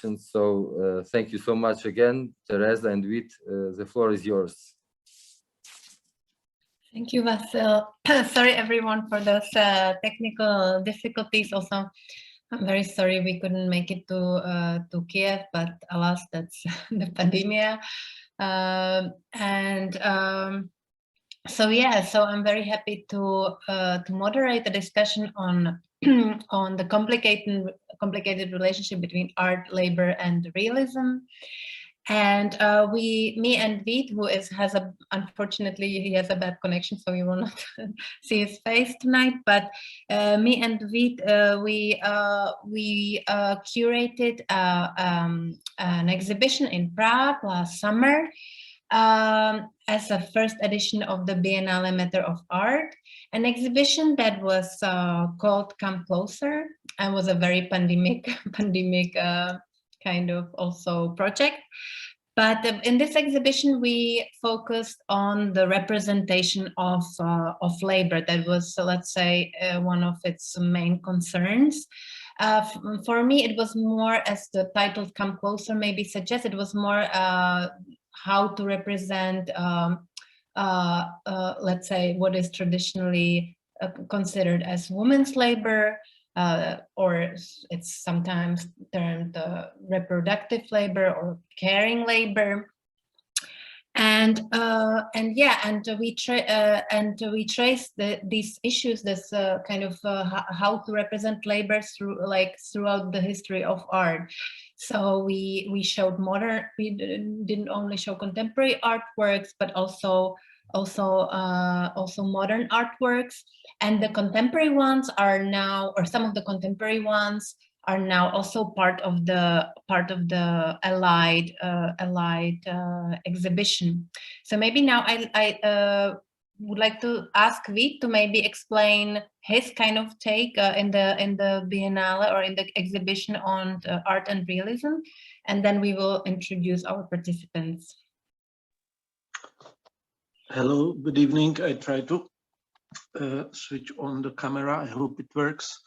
So thank you so much again, Teresa and Vít. The floor is yours. Thank you, Vasil. Sorry, everyone, for those technical difficulties. Also, I'm very sorry we couldn't make it to Kiev, but alas, that's the pandemia. So yeah, so I'm very happy to moderate a discussion on on the complicated relationship between art, labor, and realism. And me and Vít, who has unfortunately he has a bad connection, so we will not see his face tonight. But me and Vít, we curated an exhibition in Prague last summer as a first edition of the Biennale Matter of Art, an exhibition that was called Come Closer, and was a very pandemic kind of also project. But in this exhibition, we focused on the representation of labor. That was, let's say, one of its main concerns. For me, it was more, as the title Come Closer maybe suggests, it was more how to represent, let's say, what is traditionally considered as women's labor, or it's sometimes termed reproductive labor or caring labor, and we trace these issues, this kind of how to represent labor throughout the history of art. So we showed modern. We didn't only show contemporary artworks, but also modern artworks, and the contemporary ones are now, or some of the contemporary ones are now also part of the allied exhibition. So maybe now I would like to ask Vít to maybe explain his kind of take in the Biennale or in the exhibition on art and realism, and then we will introduce our participants. Hello, good evening. I try to switch on the camera. I hope it works.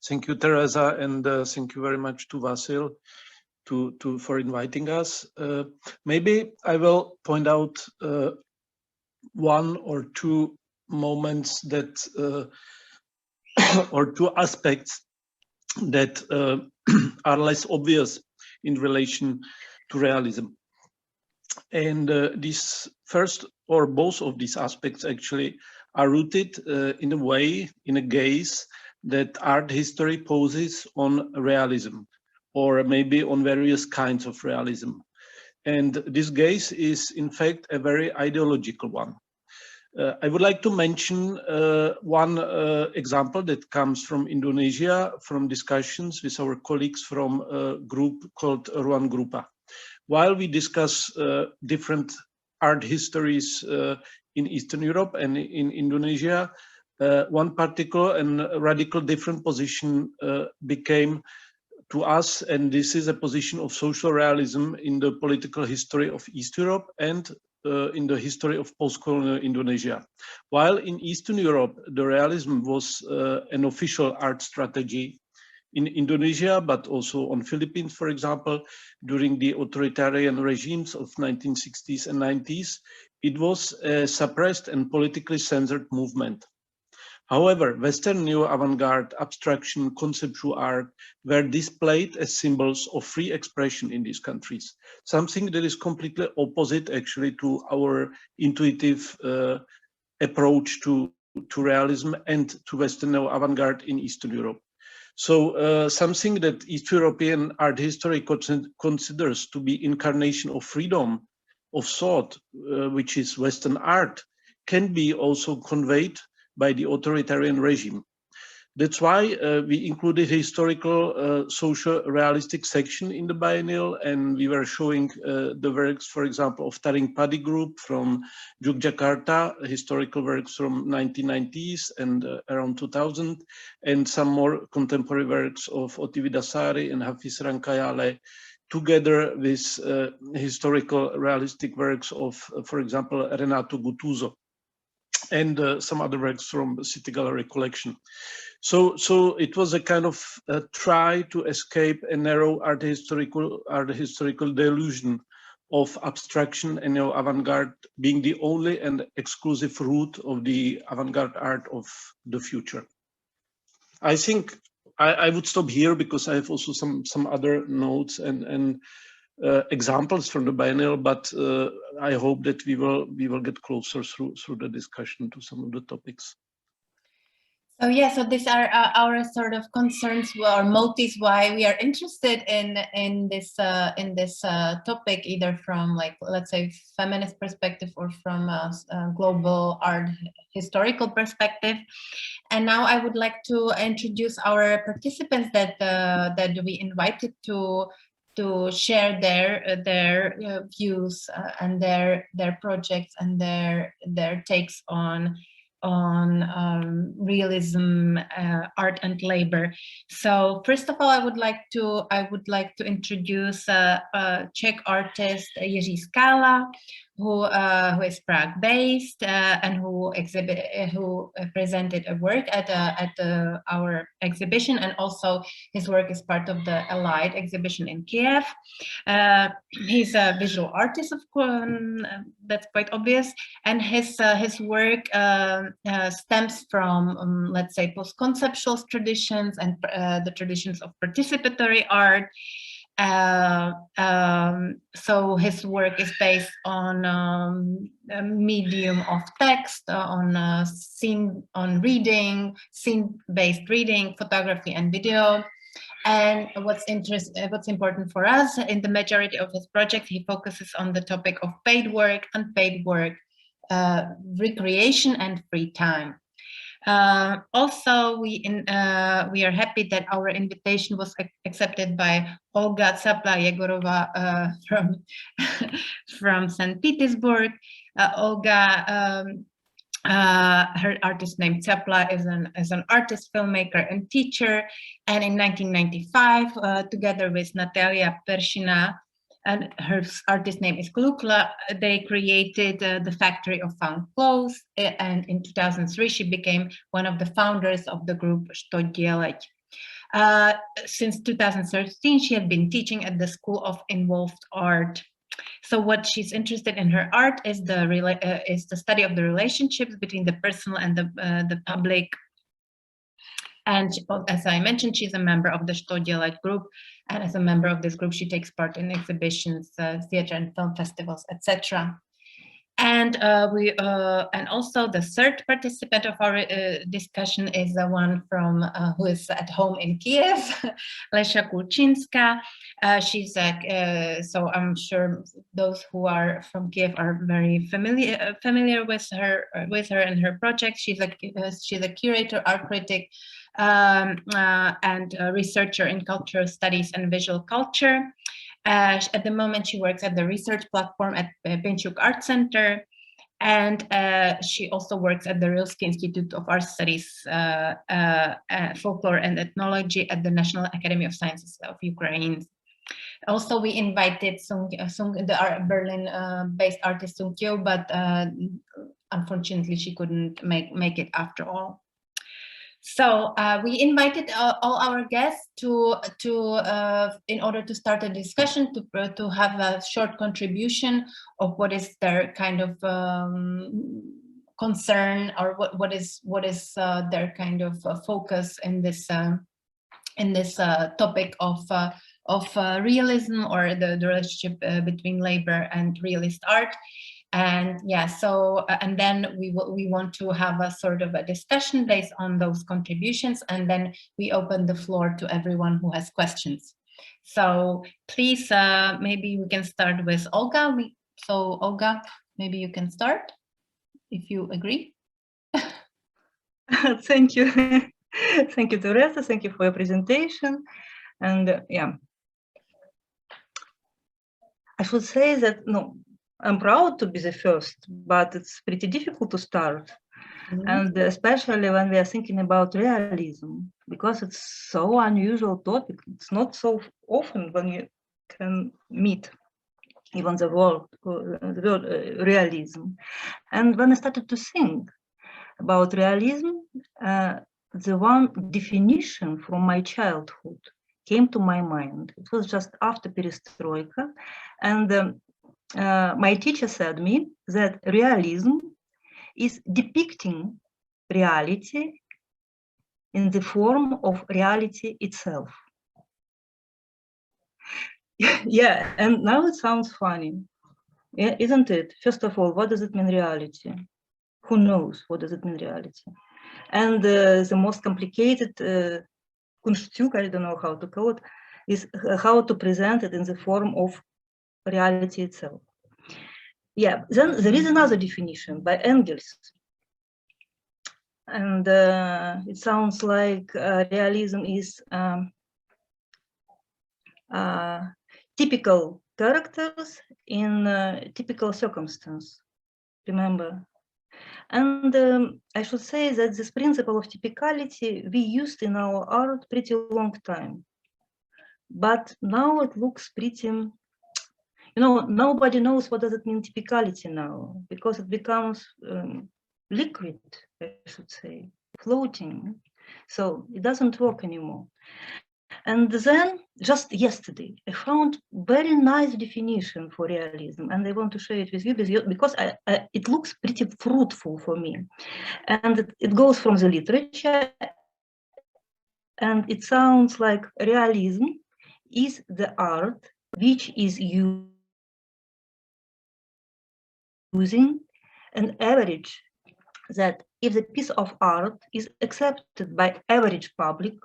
Thank you, Teresa, and thank you very much to Vasil for inviting us. Maybe I will point out one or two moments that, or two aspects that are less obvious in relation to realism. And this first, or both of these aspects actually are rooted in a way, in a gaze that art history poses on realism, or maybe on various kinds of realism. And this gaze is in fact a very ideological one. I would like to mention one example that comes from Indonesia, from discussions with our colleagues from a group called Ruang Grupa. While we discuss different art histories in Eastern Europe and in Indonesia, one particular and radical different position became to us, and this is a position of social realism in the political history of East Europe and in the history of post-colonial Indonesia. While in Eastern Europe, the realism was an official art strategy in Indonesia, but also on Philippines, for example, during the authoritarian regimes of 1960s and 90s, it was a suppressed and politically censored movement. However, Western neo-avant-garde, abstraction, conceptual art were displayed as symbols of free expression in these countries, something that is completely opposite actually to our intuitive approach to realism and to Western neo-avant-garde in Eastern Europe. So something that East European art history considers to be incarnation of freedom of thought, which is Western art, can be also conveyed by the authoritarian regime. That's why we included a historical social realistic section in the biennial, and we were showing the works, for example, of Taring Padi Group from Yogyakarta, historical works from 1990s and around 2000, and some more contemporary works of Otividasari and Hafiz Rankayale, together with historical realistic works of, for example, Renato Guttuso. and some other works from City Gallery collection. So it was a kind of try to escape a narrow art historical delusion of abstraction and avant-garde being the only and exclusive route of the avant-garde art of the future. I think I would stop here because I have also some other notes and examples from the biennial, but I hope that we will get closer through the discussion to some of the topics. So yeah, so these are our sort of concerns or motives why we are interested in this topic, either from, like, let's say, feminist perspective or from a global art historical perspective. And now I would like to introduce our participants that we invited to share their views and their projects and their takes on realism, art and labor. So first of all, I would like to introduce Czech artist Jiří Skala, who is Prague-based and who presented a work at our exhibition, and also his work is part of the Allied exhibition in Kiev. He's a visual artist, of course, that's quite obvious, and his work stems from let's say post-conceptual traditions and the traditions of participatory art. So his work is based on a medium of text, on reading, scene-based reading, photography, and video. And what's important for us, in the majority of his projects, he focuses on the topic of paid work, unpaid work, recreation, and free time. Also, we are happy that our invitation was accepted by Olga Єгорової from St. Petersburg. Olga, her artist name Цаплі is an artist, filmmaker, and teacher. And in 1995, together with Natalia Pershina, and her artist name is Klukla, they created the Factory of Found Clothes, and in 2003 she became one of the founders of the group Что делать. Since 2013 she had been teaching at the School of Involved Art. So what she's interested in her art is the study of the relationships between the personal and the public. And as I mentioned, she's a member of the Что делать group, and as a member of this group, she takes part in exhibitions, theater and film festivals, etc. And and also the third participant of our discussion is the one from who is at home in Kiev, Lесі Kульчinської. She's so I'm sure those who are from Kiev are very familiar with her and her project. She's a curator, art critic, and a researcher in cultural studies and visual culture. At the moment, she works at the research platform at Pinchuk Art Center, and she also works at the Rilsky Institute of Art Studies, Folklore and Ethnology at the National Academy of Sciences of Ukraine. Also, we invited the Berlin-based artist Sung Choo, but unfortunately, she couldn't make it after all. So we invited all our guests to in order to start a discussion, to have a short contribution of what is their kind of concern, or what is their kind of focus in this topic of realism, or the relationship between labor and realist art. And yeah, so and then we want to have a sort of a discussion based on those contributions, and then we open the floor to everyone who has questions. So please, maybe we can start with Olga. So Olga, maybe you can start, if you agree. Thank you. Thank you, Teresa. Thank you for your presentation. And yeah, I should say that, no, I'm proud to be the first, but it's pretty difficult to start. Mm-hmm. And especially when we are thinking about realism, because it's so unusual topic. It's not so often when you can meet even the word realism. And when I started to think, about realism, the one definition from my childhood came to my mind. It was just after perestroika, and my teacher said me that realism is depicting reality in the form of reality itself. Yeah, and now it sounds funny, yeah, isn't it? First of all, what does it mean, reality? Who knows what does it mean, reality? And the most complicated Kunststück, I don't know how to call it, is how to present it in the form of reality itself. Yeah, then there is another definition by Engels. And it sounds like realism is typical characters in typical circumstance, remember? And I should say that this principle of typicality we used in our art pretty long time. But now it looks pretty, you know, nobody knows what does it mean typicality now, because it becomes liquid, I should say, floating. So it doesn't work anymore. And then just yesterday, I found very nice definition for realism, and I want to share it with you because it looks pretty fruitful for me. And it goes from the literature, and it sounds like realism is the art which is using an average, that if the piece of art is accepted by average public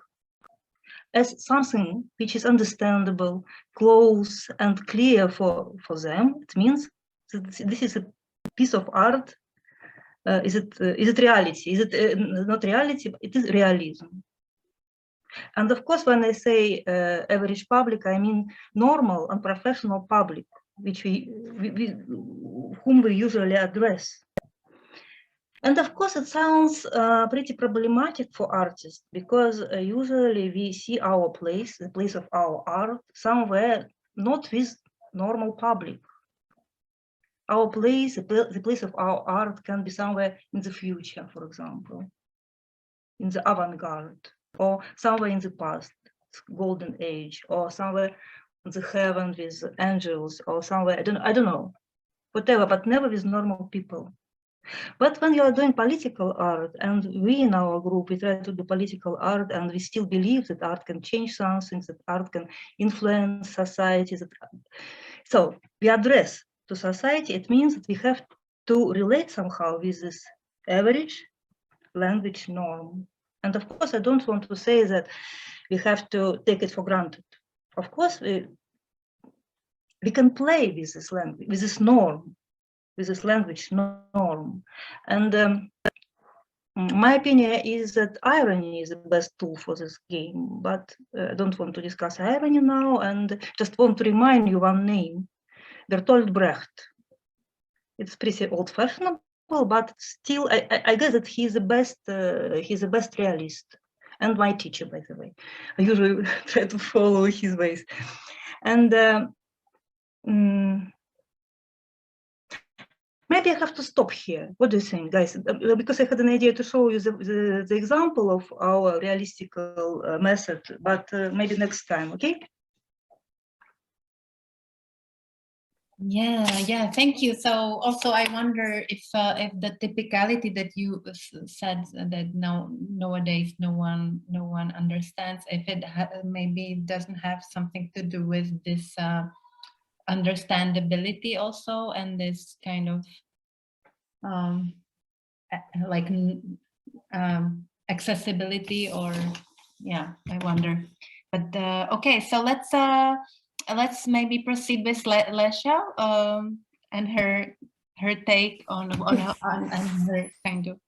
as something which is understandable, close and clear for them, it means that this is a piece of art. Is it reality? Is it not reality? But it is realism. And of course, when I say average public, I mean normal and professional public, which whom we usually address. And of course, it sounds pretty problematic for artists, because usually we see our place, the place of our art, somewhere not with normal public. Our place, the place of our art can be somewhere in the future, for example, in the avant-garde, or somewhere in the past, golden age, or somewhere in the heaven with angels, or somewhere, I don't know, whatever, but never with normal people. But when you are doing political art, and we in our group, we try to do political art, and we still believe that art can change something, that art can influence society. So we address to society, it means that we have to relate somehow with this average language norm. And of course, I don't want to say that we have to take it for granted. Of course, we can play with this language, with this norm, with this language norm. And my opinion is that irony is the best tool for this game, but I don't want to discuss irony now, and just want to remind you one name, Bertolt Brecht. It's pretty old-fashioned, but still, I guess that he's the best realist, and my teacher, by the way. I usually try to follow his ways. And maybe I have to stop here. What do you think, guys? Because I had an idea to show you the example of our realistical method, but maybe next time, okay? Yeah, thank you. So also I wonder if the typicality that you said that nowadays no one understands, if it maybe doesn't have something to do with this understandability also, and this kind of like accessibility, or yeah, I wonder. But okay, so let's maybe proceed with Lesha and her take on her kind of.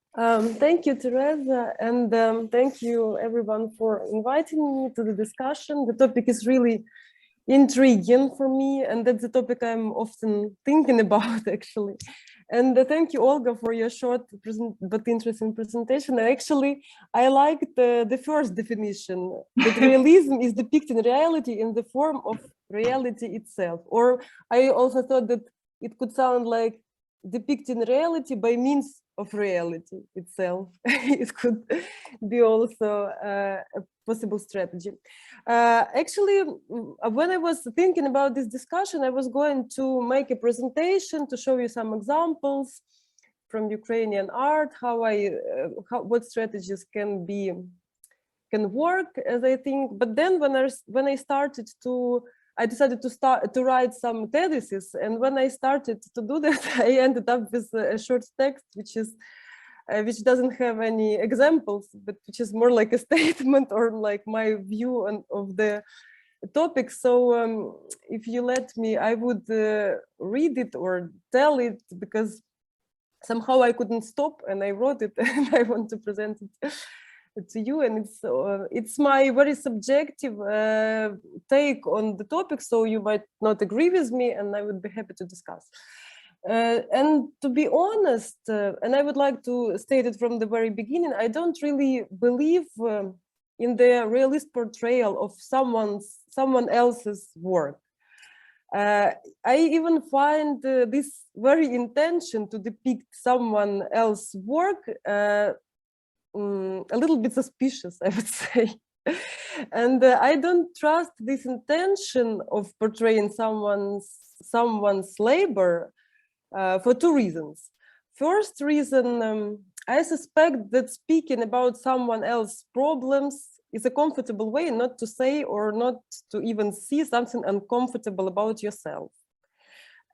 Thank you, Teresa, and thank you everyone for inviting me to the discussion. The topic is really intriguing for me, and that's the topic I'm often thinking about, actually. And thank you, Olga, for your short but interesting presentation. Actually, I liked the first definition, that realism is depicting reality in the form of reality itself. Or I also thought that it could sound like depicting reality by means of reality itself. It could be also a possible strategy. Actually, when I was thinking about this discussion, I was going to make a presentation to show you some examples from Ukrainian art, what strategies can work, as I think. But then when I started to, I decided to write some theses, and when I started to do that, I ended up with a short text, which doesn't have any examples, but which is more like a statement or like my view of the topic. So if you let me, I would read it or tell it, because somehow I couldn't stop and I wrote it and I want to present it to you. And it's my very subjective take on the topic, so you might not agree with me, and I would be happy to discuss. And to be honest, and I would like to state it from the very beginning, I don't really believe in the realist portrayal of someone else's work. I even find this very intention to depict someone else's work a little bit suspicious, I would say. And I don't trust this intention of portraying someone's labor for two reasons. First reason, I suspect that speaking about someone else's problems is a comfortable way not to say or not to even see something uncomfortable about yourself.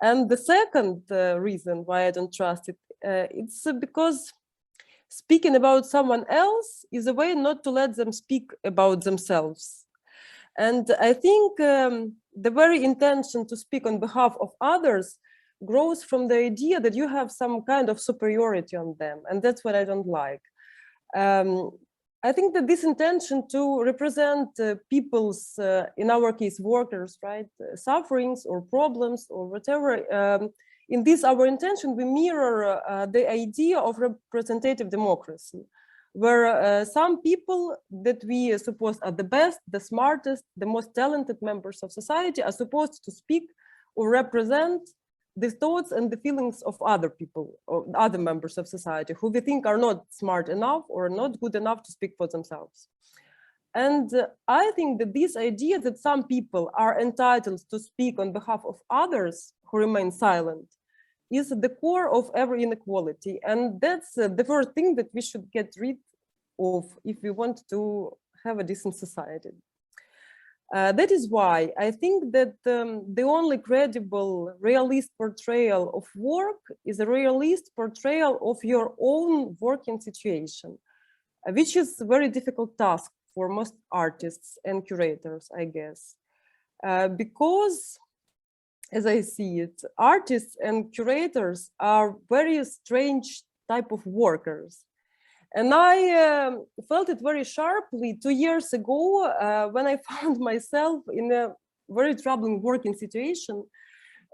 And the second reason why I don't trust it, it's because speaking about someone else is a way not to let them speak about themselves. And I think the very intention to speak on behalf of others grows from the idea that you have some kind of superiority on them, and that's what I don't like. I think that this intention to represent people's, in our case, workers, right, sufferings or problems or whatever, in this our intention, we mirror the idea of representative democracy, where some people that we suppose are the best, the smartest, the most talented members of society are supposed to speak or represent the thoughts and the feelings of other people, or other members of society who we think are not smart enough or not good enough to speak for themselves. And I think that this idea that some people are entitled to speak on behalf of others who remain silent is the core of every inequality. And that's the first thing that we should get rid of if we want to have a decent society. That is why I think that the only credible realist portrayal of work is a realist portrayal of your own working situation, which is a very difficult task for most artists and curators, I guess, because, as I see it, artists and curators are very strange type of workers. And I felt it very sharply 2 years ago when I found myself in a very troubling working situation.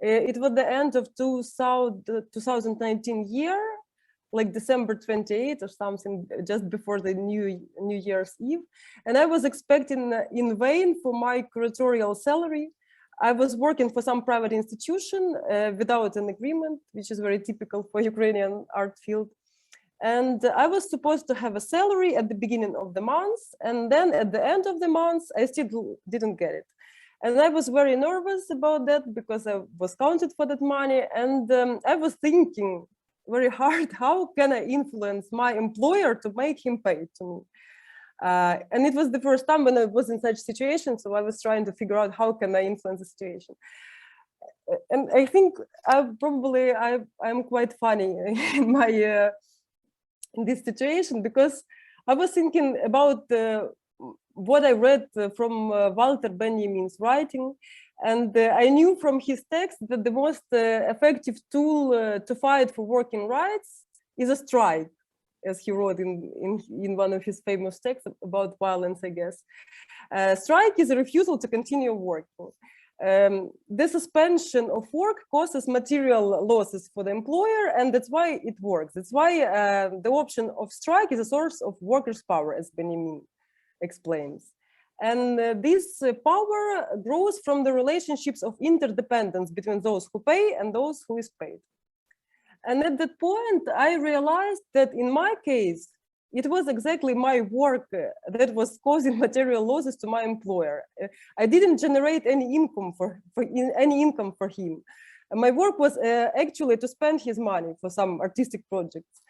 It was the end of 2019 year, like December 28th or something, just before the New Year's Eve. And I was expecting in vain for my curatorial salary. I was working for some private institution without an agreement, which is very typical for Ukrainian art field. And I was supposed to have a salary at the beginning of the month, and then at the end of the month, I still didn't get it. And I was very nervous about that because I was counted for that money. And I was thinking very hard, how can I influence my employer to make him pay to me? And it was the first time when I was in such a situation, so I was trying to figure out how can I influence the situation. And I think I'm quite funny in my in this situation, because I was thinking about what I read from Walter Benjamin's writing, and I knew from his text that the most effective tool to fight for working rights is a strike, as he wrote in one of his famous texts about violence, I guess. Strike is a refusal to continue working. The suspension of work causes material losses for the employer, and that's why it works. That's why the option of strike is a source of workers' power, as Benjamin explains. And this power grows from the relationships of interdependence between those who pay and those who is paid. at that point, I realized that in my case, it was exactly my work that was causing material losses to my employer. I didn't generate any income for him. My work was actually to spend his money for some artistic projects.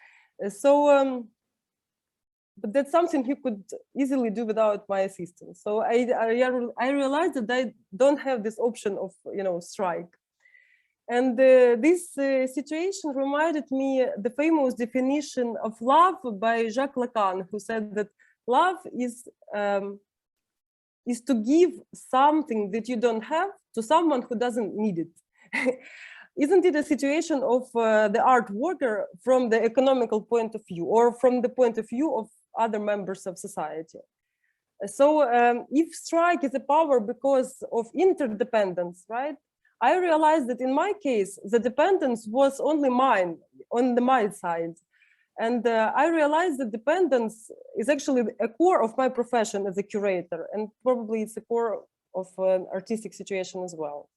But that's something he could easily do without my assistance. So I realized that I don't have this option of, strike. And this situation reminded me the famous definition of love by Jacques Lacan, who said that love is to give something that you don't have to someone who doesn't need it. Isn't it a situation of the art worker from the economical point of view, or from the point of view of other members of society? So if strike is a power because of interdependence, right? I realized that in my case, the dependence was only mine, on my side. And I realized that dependence is actually a core of my profession as a curator, and probably it's a core of an artistic situation as well.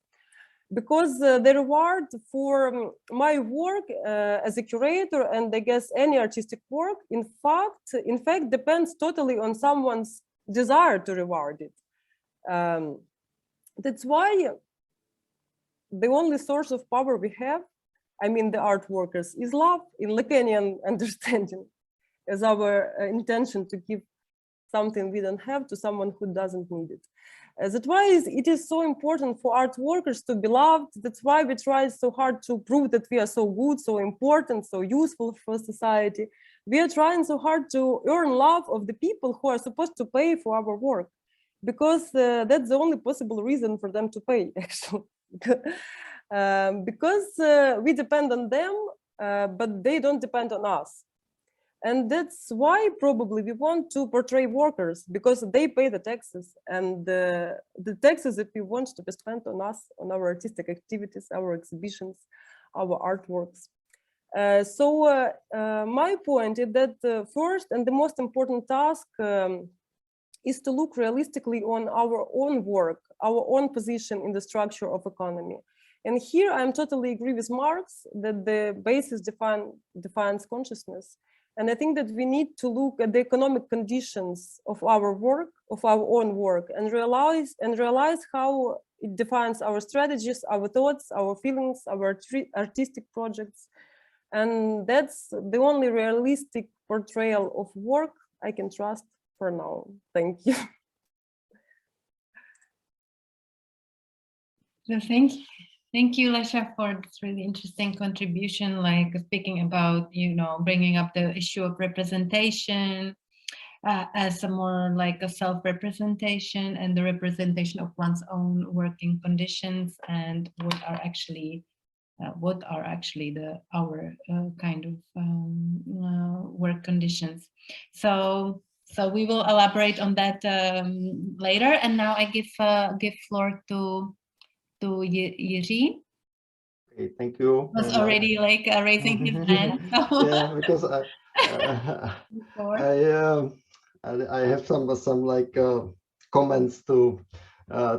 Because the reward for my work as a curator, and I guess any artistic work, in fact, depends totally on someone's desire to reward it. That's why the only source of power we have, I mean the art workers, is love in Lacanian understanding, as our intention to give something we don't have to someone who doesn't need it. That's why it is so important for art workers to be loved. That's why we try so hard to prove that we are so good, so important, so useful for society. We are trying so hard to earn love of the people who are supposed to pay for our work, because that's the only possible reason for them to pay, actually. Because we depend on them, but they don't depend on us. And that's why probably we want to portray workers, because they pay the taxes, and the taxes that we want to be spent on us, on our artistic activities, our exhibitions, our artworks. So my point is that first and the most important task is to look realistically on our own work, our own position in the structure of economy. And here I'm totally agree with Marx that the basis defines consciousness. And I think that we need to look at the economic conditions of our work, of our own work, and realize how it defines our strategies, our thoughts, our feelings, our artistic projects. And that's the only realistic portrayal of work I can trust for now. Thank you. So thank you, Lesha, for this really interesting contribution, like speaking about, bringing up the issue of representation as a more like a self-representation, and the representation of one's own working conditions, and what are actually our kind of work conditions. So we will elaborate on that later. And now I give floor to Jiří. Okay, thank you. Was already like raising his hand. So. Yeah, because I have some like comments to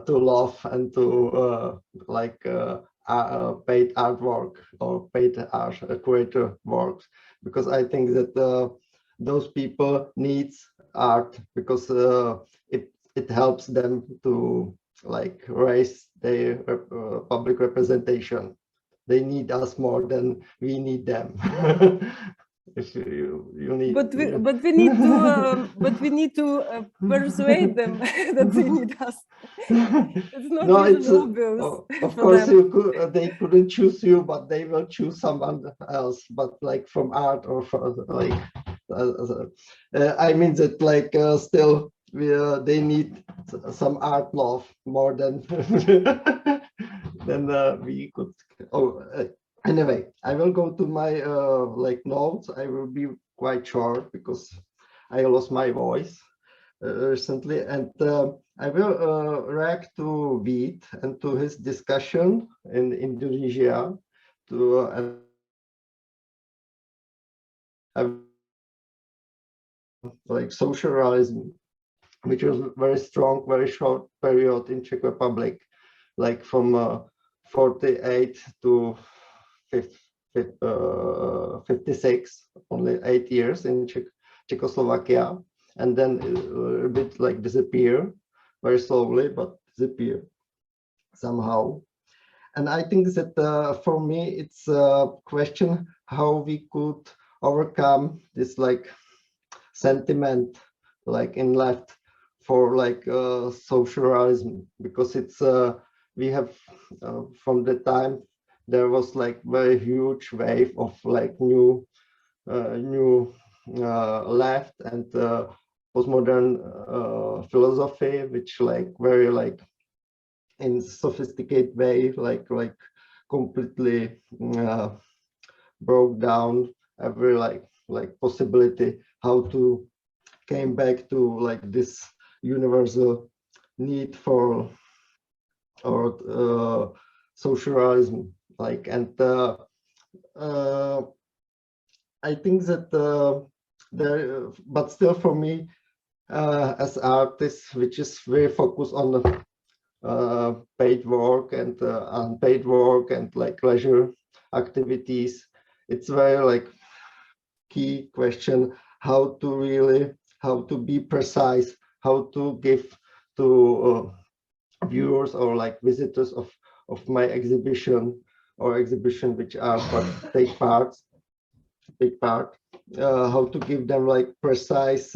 love and to paid artwork or paid art curator works, because I think that those people needs art, because it helps them to like raise their public representation. They need us more than we need them. If you need, but we need to persuade them that they need us. It's not obvious. Of course, they couldn't choose you, but they will choose someone else. But like from art or from like, I mean that like still they need some art love more than we could. Anyway, I will go to my like notes. I will be quite short because I lost my voice recently, and I will react to Vít and to his discussion in Indonesia. Like social realism, which was very strong, very short period in Czech Republic, like from 48 to 56, only 8 years in Czechoslovakia, and then a bit like disappear very slowly, but disappear somehow. And I think that for me, it's a question how we could overcome this like sentiment like in left for like social realism, because it's we have from the time there was like very huge wave of like new left and postmodern philosophy, which like very like in sophisticated way like completely broke down every like possibility how to came back to like this universal need for or social realism, like, and I think that there, but still for me as artist, which is very focused on the paid work and unpaid work and like leisure activities, it's very like key question how to really, how to be precise, how to give to viewers or like visitors of my exhibition or exhibition which are big part, how to give them like precise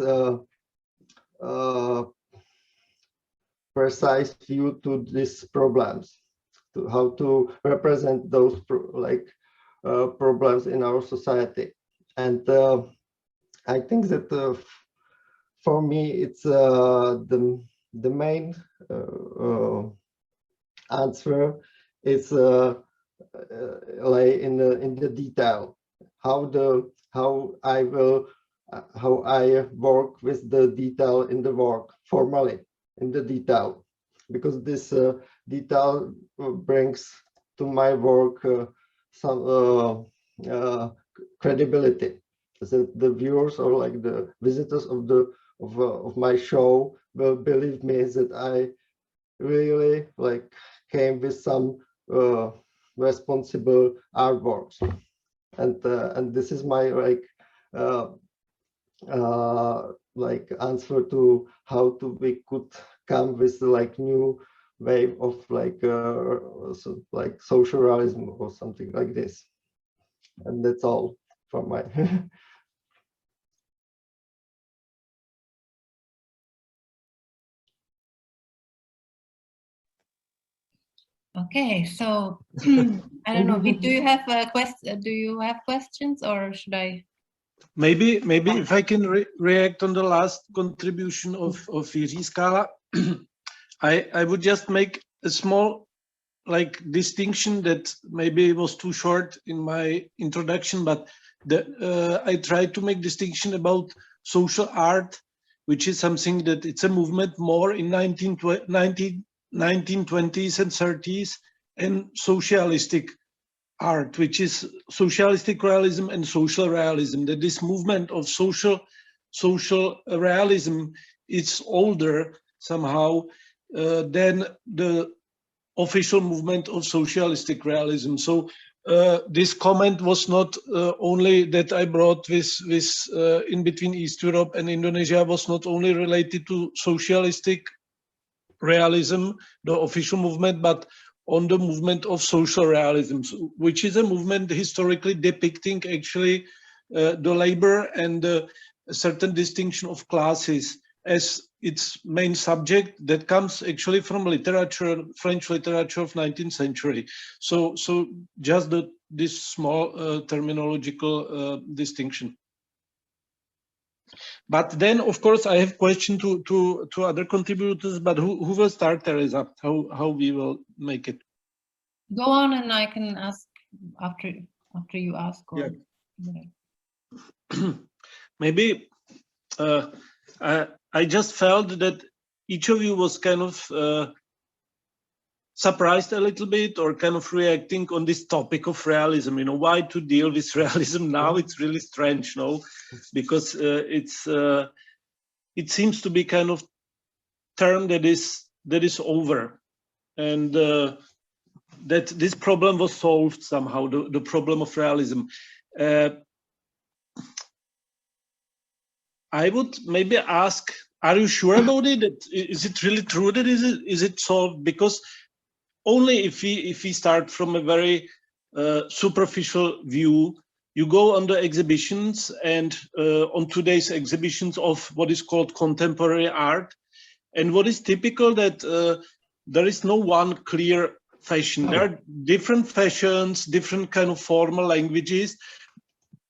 precise view to these problems, to how to represent those problems in our society. And I think that for me it's the main answer is lay in the detail, how I work with the detail in the work formally in the detail, because this detail brings to my work some credibility, that the viewers or like the visitors of my show will believe me that I really like came with some responsible artworks, and this is my like answer to how to we could come with like new wave of like social realism or something like this. And that's all from my Okay, so I don't know, do you have a question? Do you have questions, or should I? Maybe if I can react on the last contribution of Їржи Skala, I would just make a small like distinction that maybe it was too short in my introduction, but I tried to make distinction about social art, which is something that it's a movement more in 1920s and 30s, and socialistic art, which is socialistic realism and social realism. That this movement of social realism is older somehow than the official movement of socialistic realism. So this comment was not only that I brought with in between East Europe and Indonesia, was not only related to socialistic realism, the official movement, but on the movement of social realism, which is a movement historically depicting actually the labor and a certain distinction of classes as its main subject, that comes actually from literature, French literature of 19th century. So just this small terminological distinction. But then, of course, I have question to other contributors. But who will start, Teresa? How we will make it? Go on, and I can ask after you ask. Or, yeah. Maybe I just felt that each of you was kind of surprised a little bit, or kind of reacting on this topic of realism. You know, why to deal with realism now? It's really strange, no? Because it seems to be kind of term that is over, and that this problem was solved somehow, the problem of realism. I would maybe ask, are you sure about it? Is it really true that is it solved? Because only if we start from a very superficial view, you go on the exhibitions, and on today's exhibitions of what is called contemporary art, and what is typical that there is no one clear fashion. There are different fashions, different kind of formal languages,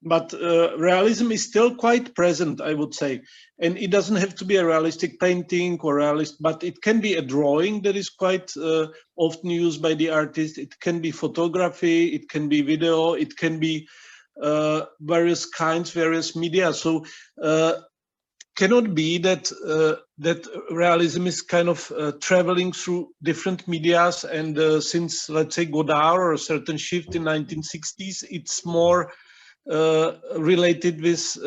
but realism is still quite present, I would say. And it doesn't have to be a realistic painting or realist, but it can be a drawing that is quite often used by the artist. It can be photography, it can be video, it can be various kinds, various media. So cannot be that that realism is kind of traveling through different medias, and since, let's say, Godard or a certain shift in 1960s, it's more related with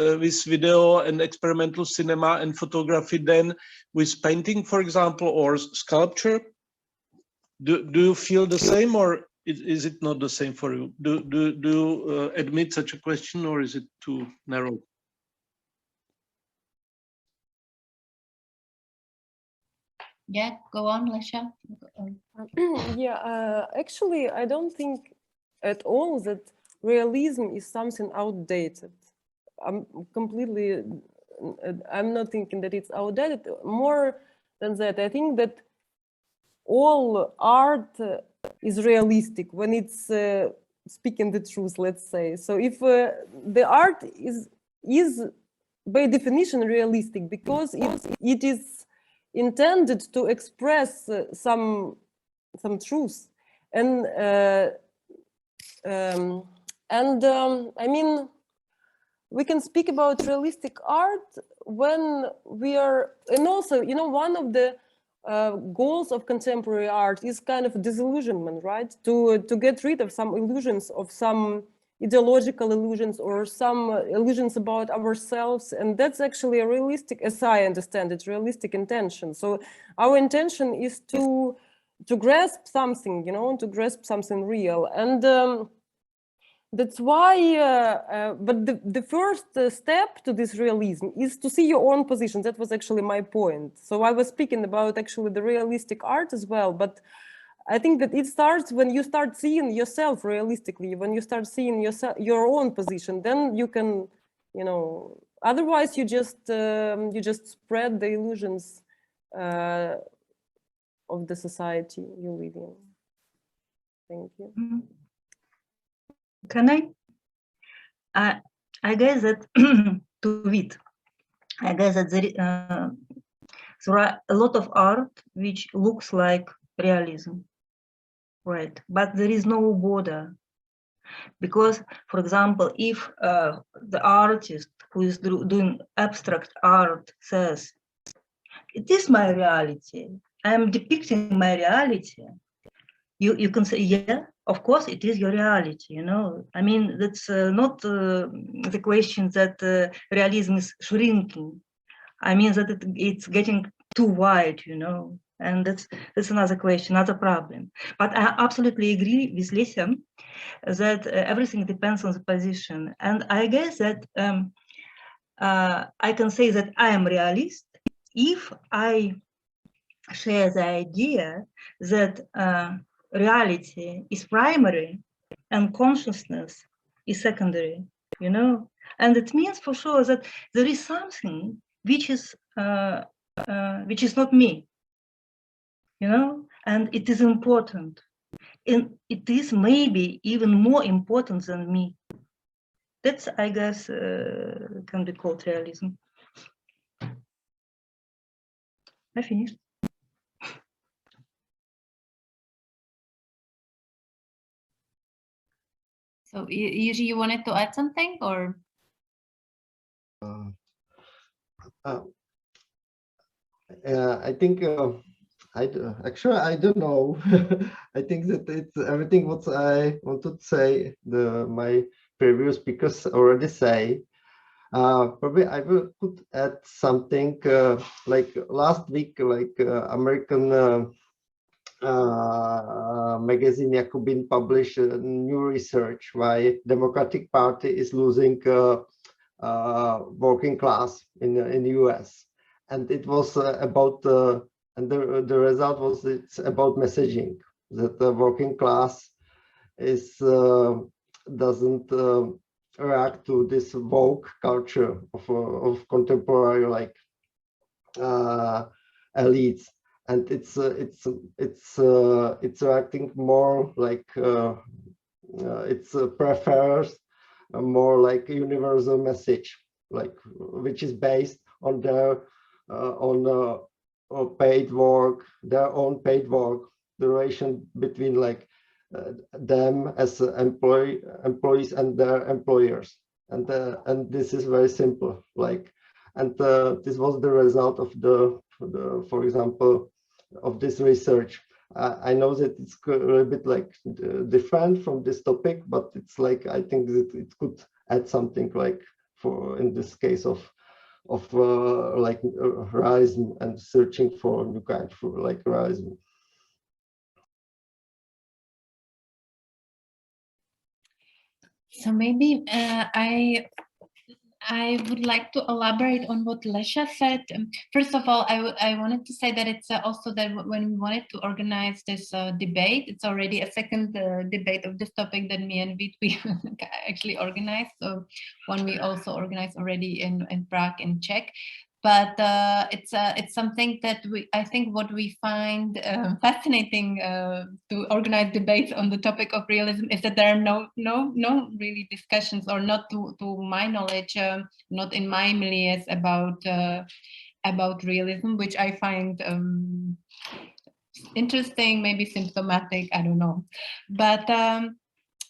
video and experimental cinema and photography than with painting, for example, or sculpture. Do you feel the same, or is it not the same for you? Do you admit such a question, or is it too narrow? Yeah, go on, Lesha. Yeah, actually, I don't think at all that realism is something outdated. I'm not thinking that it's outdated. More than that, I think that all art is realistic when it's speaking the truth, let's say. So if the art is by definition realistic, because it is intended to express some truth, and I mean, we can speak about realistic art when we are, and also, you know, one of the goals of contemporary art is kind of disillusionment, right? To get rid of some illusions, of some ideological illusions, or some illusions about ourselves. And that's actually a realistic, as I understand it, realistic intention. So our intention is to grasp something, you know, to grasp something real. And that's why, but the first step to this realism is to see your own position. That was actually my point. So I was speaking about actually the realistic art as well, but I think that it starts when you start seeing yourself realistically, when you start seeing your own position, then you can, you know, otherwise you just spread the illusions of the society you live in. Thank you. Can I guess that to Vit, I guess that there are a lot of art which looks like realism, right? But there is no border, because, for example, if the artist who is doing abstract art says, "It is my reality, I am depicting my reality," you can say, yeah, of course it is your reality, you know. I mean, that's not the question that realism is shrinking. I mean that it's getting too wide, you know, and that's another question, another problem. But I absolutely agree with Lesi that everything depends on the position. And I guess that I can say that I am realist if I share the idea that reality is primary and consciousness is secondary, you know. And it means for sure that there is something which is not me, you know, and it is important, and it is maybe even more important than me. That's, I guess, can be called realism. I finished. So, Jiří, you wanted to add something, or? I think actually I don't know. I think that it's everything what I want to say. My previous speakers already say. Probably I could add something like last week, like American magazine Jakubin published new research why Democratic Party is losing working class in the US, and it was about and the result was it's about messaging, that the working class is doesn't react to this woke culture of contemporary like elites, and it's acting more like it prefers a more like universal message, like which is based on their paid work, their own paid work, the relation between like them as employees and their employers, and this is very simple, like, and this was the result of the for example of this research. I know that it's a little bit like different from this topic, but it's like I think that it could add something like for in this case of like realism and searching for new kind for like realism. So maybe I would like to elaborate on what Lesha said. First of all, I wanted to say that it's also that when we wanted to organize this debate, it's already a second debate of this topic that me and Vít we actually organized. So one we also organized already in Prague in Czech. But it's something that I think what we find fascinating to organize debates on the topic of realism is that there are no really discussions, or not to my knowledge, not in my milieu about realism, which I find interesting, maybe symptomatic, I don't know. But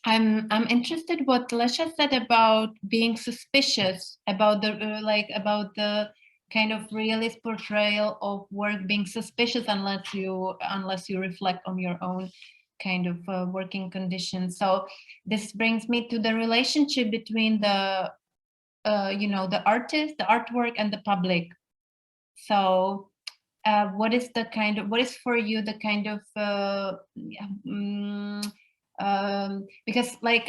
I'm interested what Lesha said about being suspicious about the kind of realist portrayal of work, being suspicious unless you reflect on your own kind of working conditions. So this brings me to the relationship between the the artist, the artwork, and the public. So what is for you the kind of because like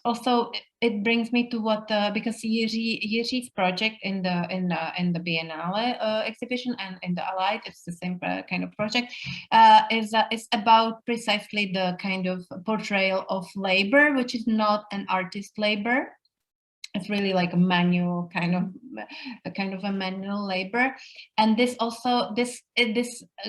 also it brings me to what because Jiří's project in the Biennale exhibition and in the Allied, it's the same kind of project, is about precisely the kind of portrayal of labor, which is not an artist labor. It's really like a manual kind of a manual labor, and this also this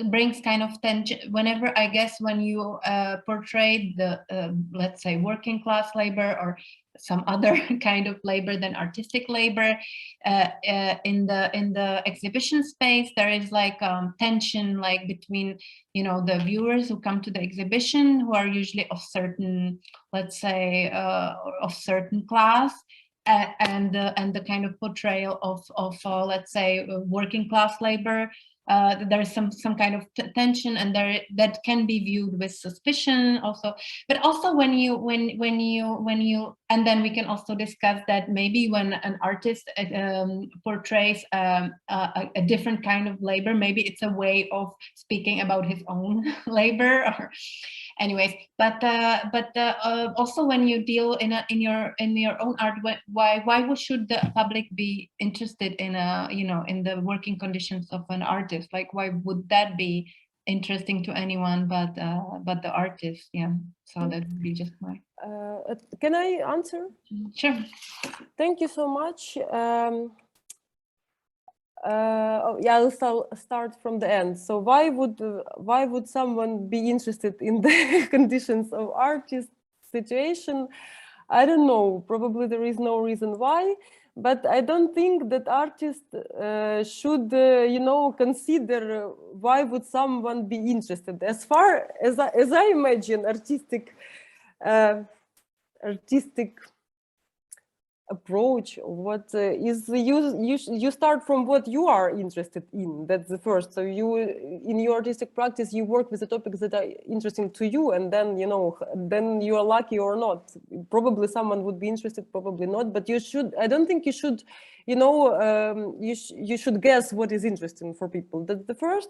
brings kind of tension whenever, I guess, when you portray the let's say working class labor or some other kind of labor than artistic labor in the exhibition space. There is like tension like between the viewers who come to the exhibition, who are usually of certain, let's say of certain class, and the kind of portrayal of let's say working class labor. There's some kind of tension, and that can be viewed with suspicion also. But also when you and then we can also discuss that maybe when an artist portrays a different kind of labor, maybe it's a way of speaking about his own labor, or anyways. But also when you deal in your own art, why should the public be interested in in the working conditions of an artist? Like, why would that be interesting to anyone but the artist? Yeah, so that would be just my can I answer? Sure. Thank you so much. Yeah, I'll start from the end. So why would someone be interested in the conditions of artist situation? I don't know. Probably there is no reason why, but I don't think that artists should, consider why would someone be interested. As far as I imagine, artistic approach, what is you start from what you are interested in. That's the first. So you, in your artistic practice, you work with the topics that are interesting to you, and then, you know, then you are lucky or not. Probably someone would be interested, probably not, but you should, I don't think you should, you know, you should guess what is interesting for people. That's the first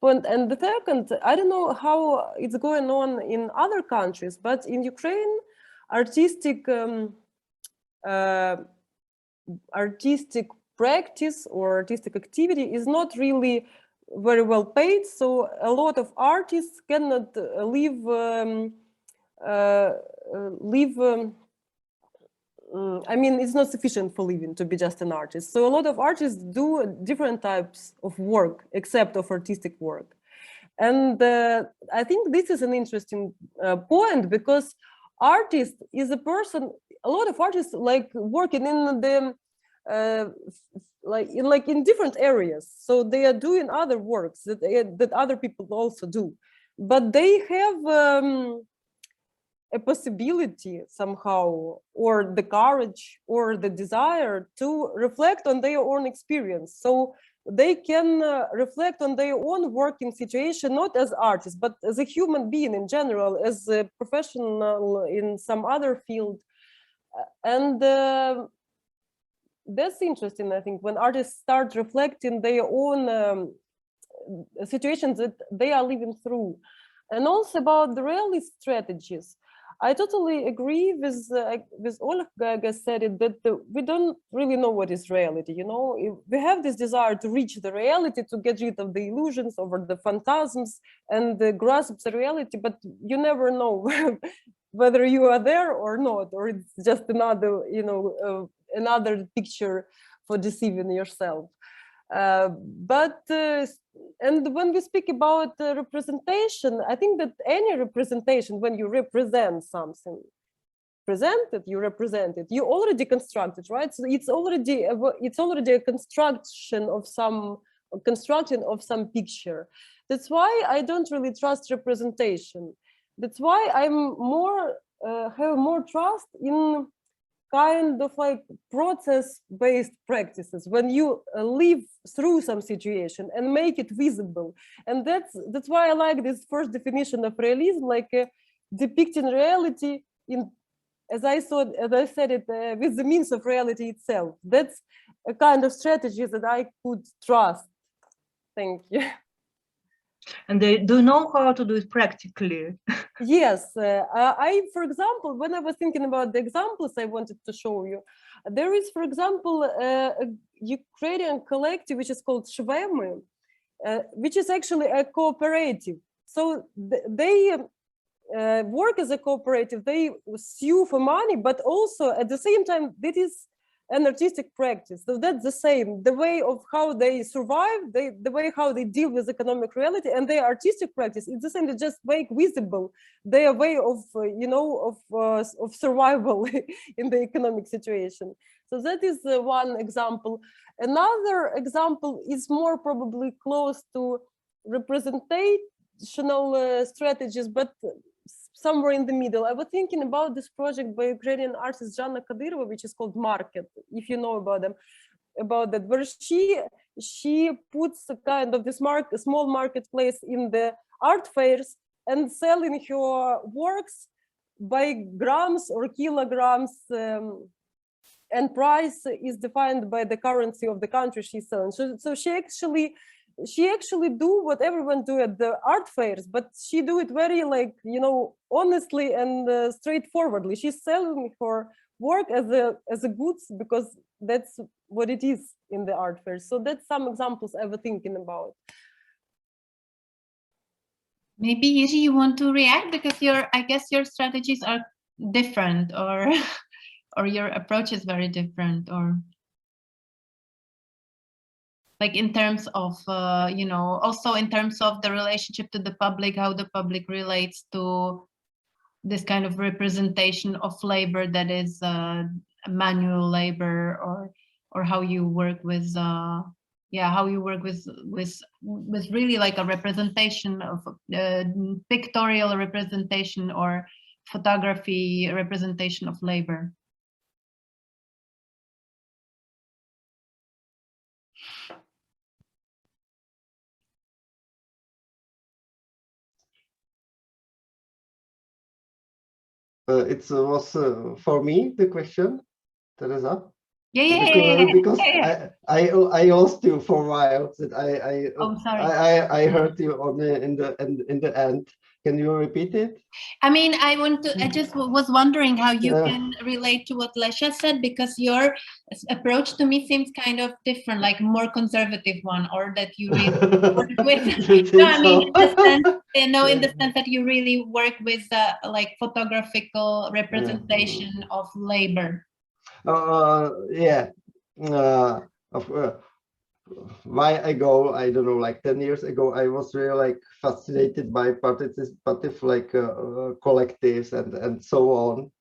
point. And the second, I don't know how it's going on in other countries, but in Ukraine, artistic practice or artistic activity is not really very well paid, so a lot of artists cannot live I mean, it's not sufficient for living to be just an artist. So a lot of artists do different types of work except of artistic work. And I think this is an interesting point, because artist is a person, a lot of artists like working in the like in different areas, so they are doing other works that other people also do, but they have a possibility somehow, or the courage or the desire to reflect on their own experience. So they can reflect on their own working situation, not as artists, but as a human being in general, as a professional in some other field. And that's interesting, I think, when artists start reflecting their own situations that they are living through. And also about the realist strategies, I totally agree with Olga, I guess, said it, that we don't really know what is reality, you know? We have this desire to reach the reality, to get rid of the illusions, over the phantasms, and grasp the reality, but you never know whether you are there or not, or it's just another, you know, another picture for deceiving yourself. And when we speak about representation, I think that any representation, when you represent something, presented, you represent it, you already constructed, right? So it's already a construction of some picture. That's why I don't really trust representation. That's why I'm more have more trust in kind of like process-based practices, when you live through some situation and make it visible. And that's why I like this first definition of realism, like depicting reality in, as I said it, with the means of reality itself. That's a kind of strategy that I could trust. Thank you. And they do know how to do it practically. Yes, I, for example, when I was thinking about the examples I wanted to show you, there is, for example, a Ukrainian collective which is called Shvemi, which is actually a cooperative. So they work as a cooperative, they sue for money, but also at the same time, that is an artistic practice. So that's the same, the way of how they survive, the way how they deal with economic reality, and their artistic practice, it's the same. They just make visible their way of, you know, of survival in the economic situation. So that is one example. Another example is more probably close to representational strategies, but somewhere in the middle. I was thinking about this project by Ukrainian artist Zhanna Kadyrova, which is called Market, if you know about them, about that, where she puts a kind of this small marketplace in the art fairs and selling her works by grams or kilograms, and price is defined by the currency of the country she's selling. So she actually do what everyone do at the art fairs, but she do it very, like, you know, honestly and straightforwardly. She's selling her work as a goods, because that's what it is in the art fairs. So that's some examples I was thinking about. Maybe Yirzhi, you want to react, because I guess your strategies are different, or or your approach is very different, or like in terms of, you know, also in terms of the relationship to the public, how the public relates to this kind of representation of labor that is manual labor, or how you work with, how you work with really like a representation of pictorial representation or photography representation of labor. it was for me the question, Teresa. Yeah. Because I lost you for a while. That Oh, sorry. I heard you on in the end. Can you repeat it? I mean, I just was wondering how you can relate to what Lesha said, because your approach to me seems kind of different, like more conservative one, or that you really work with. No, I mean, in the sense, in the sense that you really work with like photographical representation of labor. Yeah. Why ago, I don't know, like 10 years ago, I was really like fascinated by participative like collectives and so on,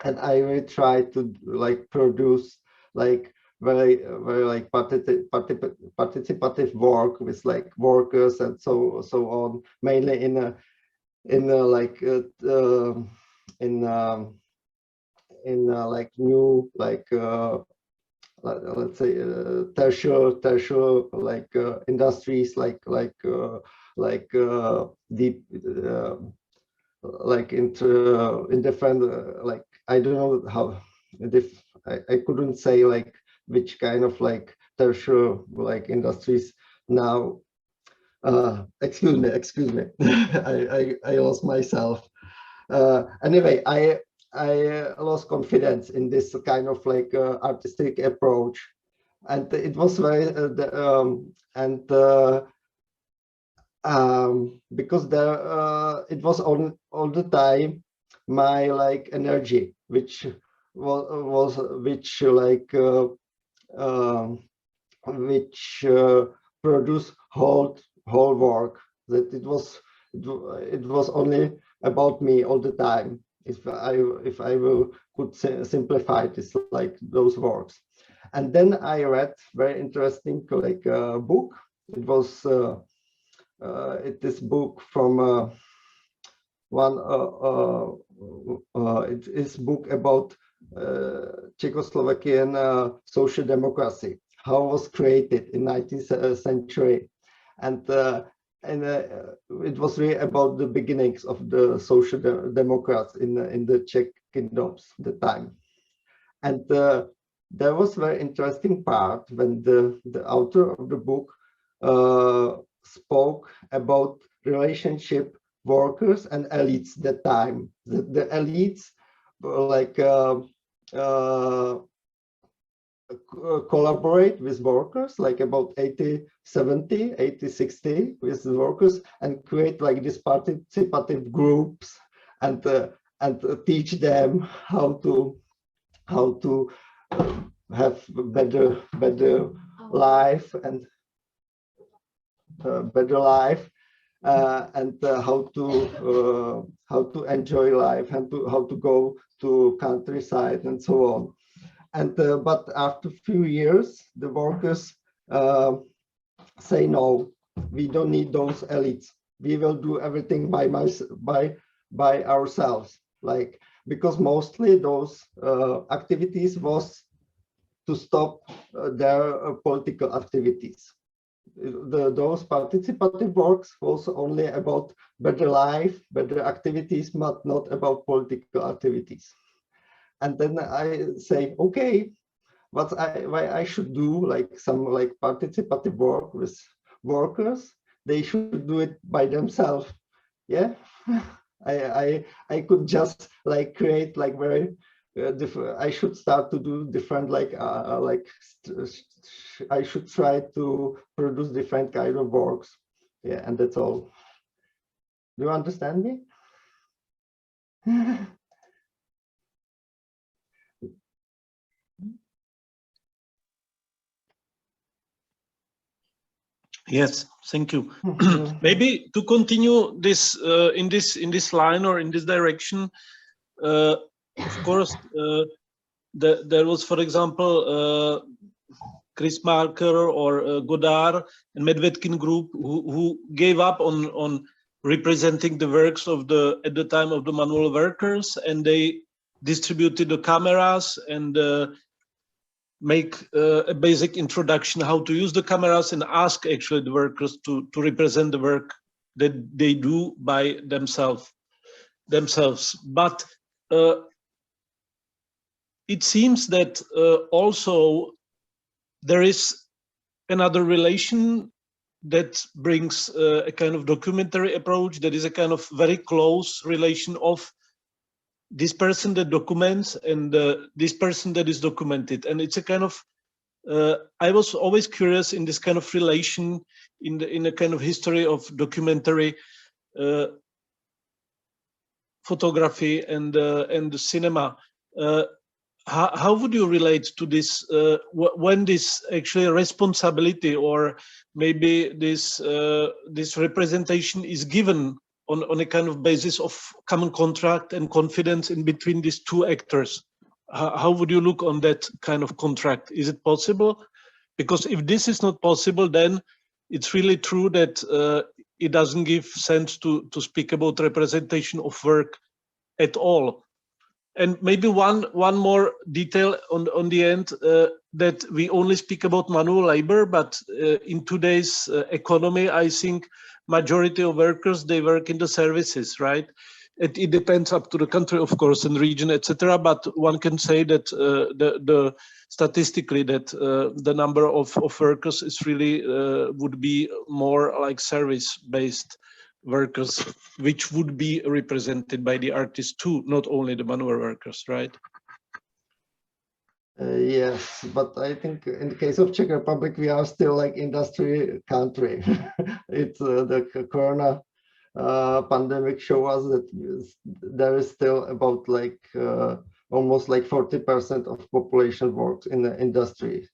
and I really try to like produce like very like participative work with like workers and so on, mainly in like new like let's say tertiary like industries like deep like in different like I don't know how I couldn't say like which kind of like tertiary like industries now. Excuse me. I lost myself. Anyway, I lost confidence in this kind of like artistic approach, and it was very because there it was all the time my like energy which produced whole work, that it was only about me all the time. If I could simplify this like those works. And then I read very interesting like book. It was this book from it is book about Czechoslovakian social democracy, how it was created in 19th century, and it was really about the beginnings of the social democrats in the Czech kingdoms at the time. And there was very interesting part when the author of the book spoke about relationship workers and elites at the time. The elites like collaborate with workers, like about 80-70, 80-60 with the workers, and create like these participative groups and teach them how to have better life and how to enjoy life and how to go to countryside and so on. And but after a few years, the workers say, no, we don't need those elites. We will do everything by ourselves. Like, because mostly those activities was to stop their political activities. Those participative works was only about better life, better activities, but not about political activities. And then I say, okay, why I should do like some like participative work with workers? They should do it by themselves. Yeah, I could just like create like very different. I should start to do different like I should try to produce different kind of works. Yeah, and that's all. Do you understand me? Yes, thank you. Maybe to continue this in this line or in this direction, of course, there was, for example, Chris Marker or Godard and Medvedkin group who gave up on representing the works of at the time of the manual workers, and they distributed the cameras and make a basic introduction how to use the cameras and ask actually the workers to represent the work that they do by themselves. But it seems that also there is another relation that brings a kind of documentary approach, that is a kind of very close relation of this person that documents and this person that is documented. And it's a kind of, I was always curious in this kind of relation in a kind of history of documentary photography and the cinema. How would you relate to this when this actually responsibility or maybe this this representation is given on a kind of basis of common contract and confidence in between these two actors? How would you look on that kind of contract? Is it possible? Because if this is not possible, then it's really true that it doesn't give sense to speak about representation of work at all. And maybe one more detail on the end, that we only speak about manual labor, but in today's economy, I think majority of workers, they work in the services, right? It depends up to the country, of course, and region, etc. But one can say that the statistically that the number of workers is really would be more like service-based workers, which would be represented by the artists too, not only the manual workers, right? Yes, but I think in the case of Czech Republic, we are still like industry country. It's the Corona pandemic show us that there is still about like almost like 40% of population works in the industry,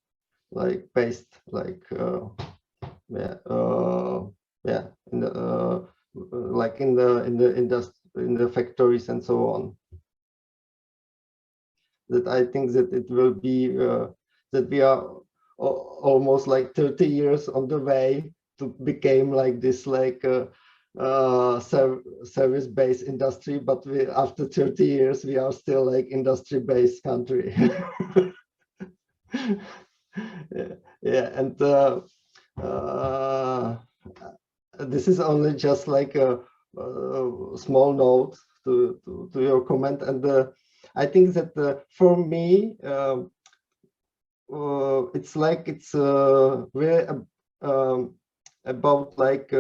like based like in the like in the factories and so on. That I think that it will be that we are almost like 30 years on the way to become like this like service-based industry, but after 30 years we are still like industry-based country. And this is only just like a small note to your comment, and I think that for me it's like it's very about like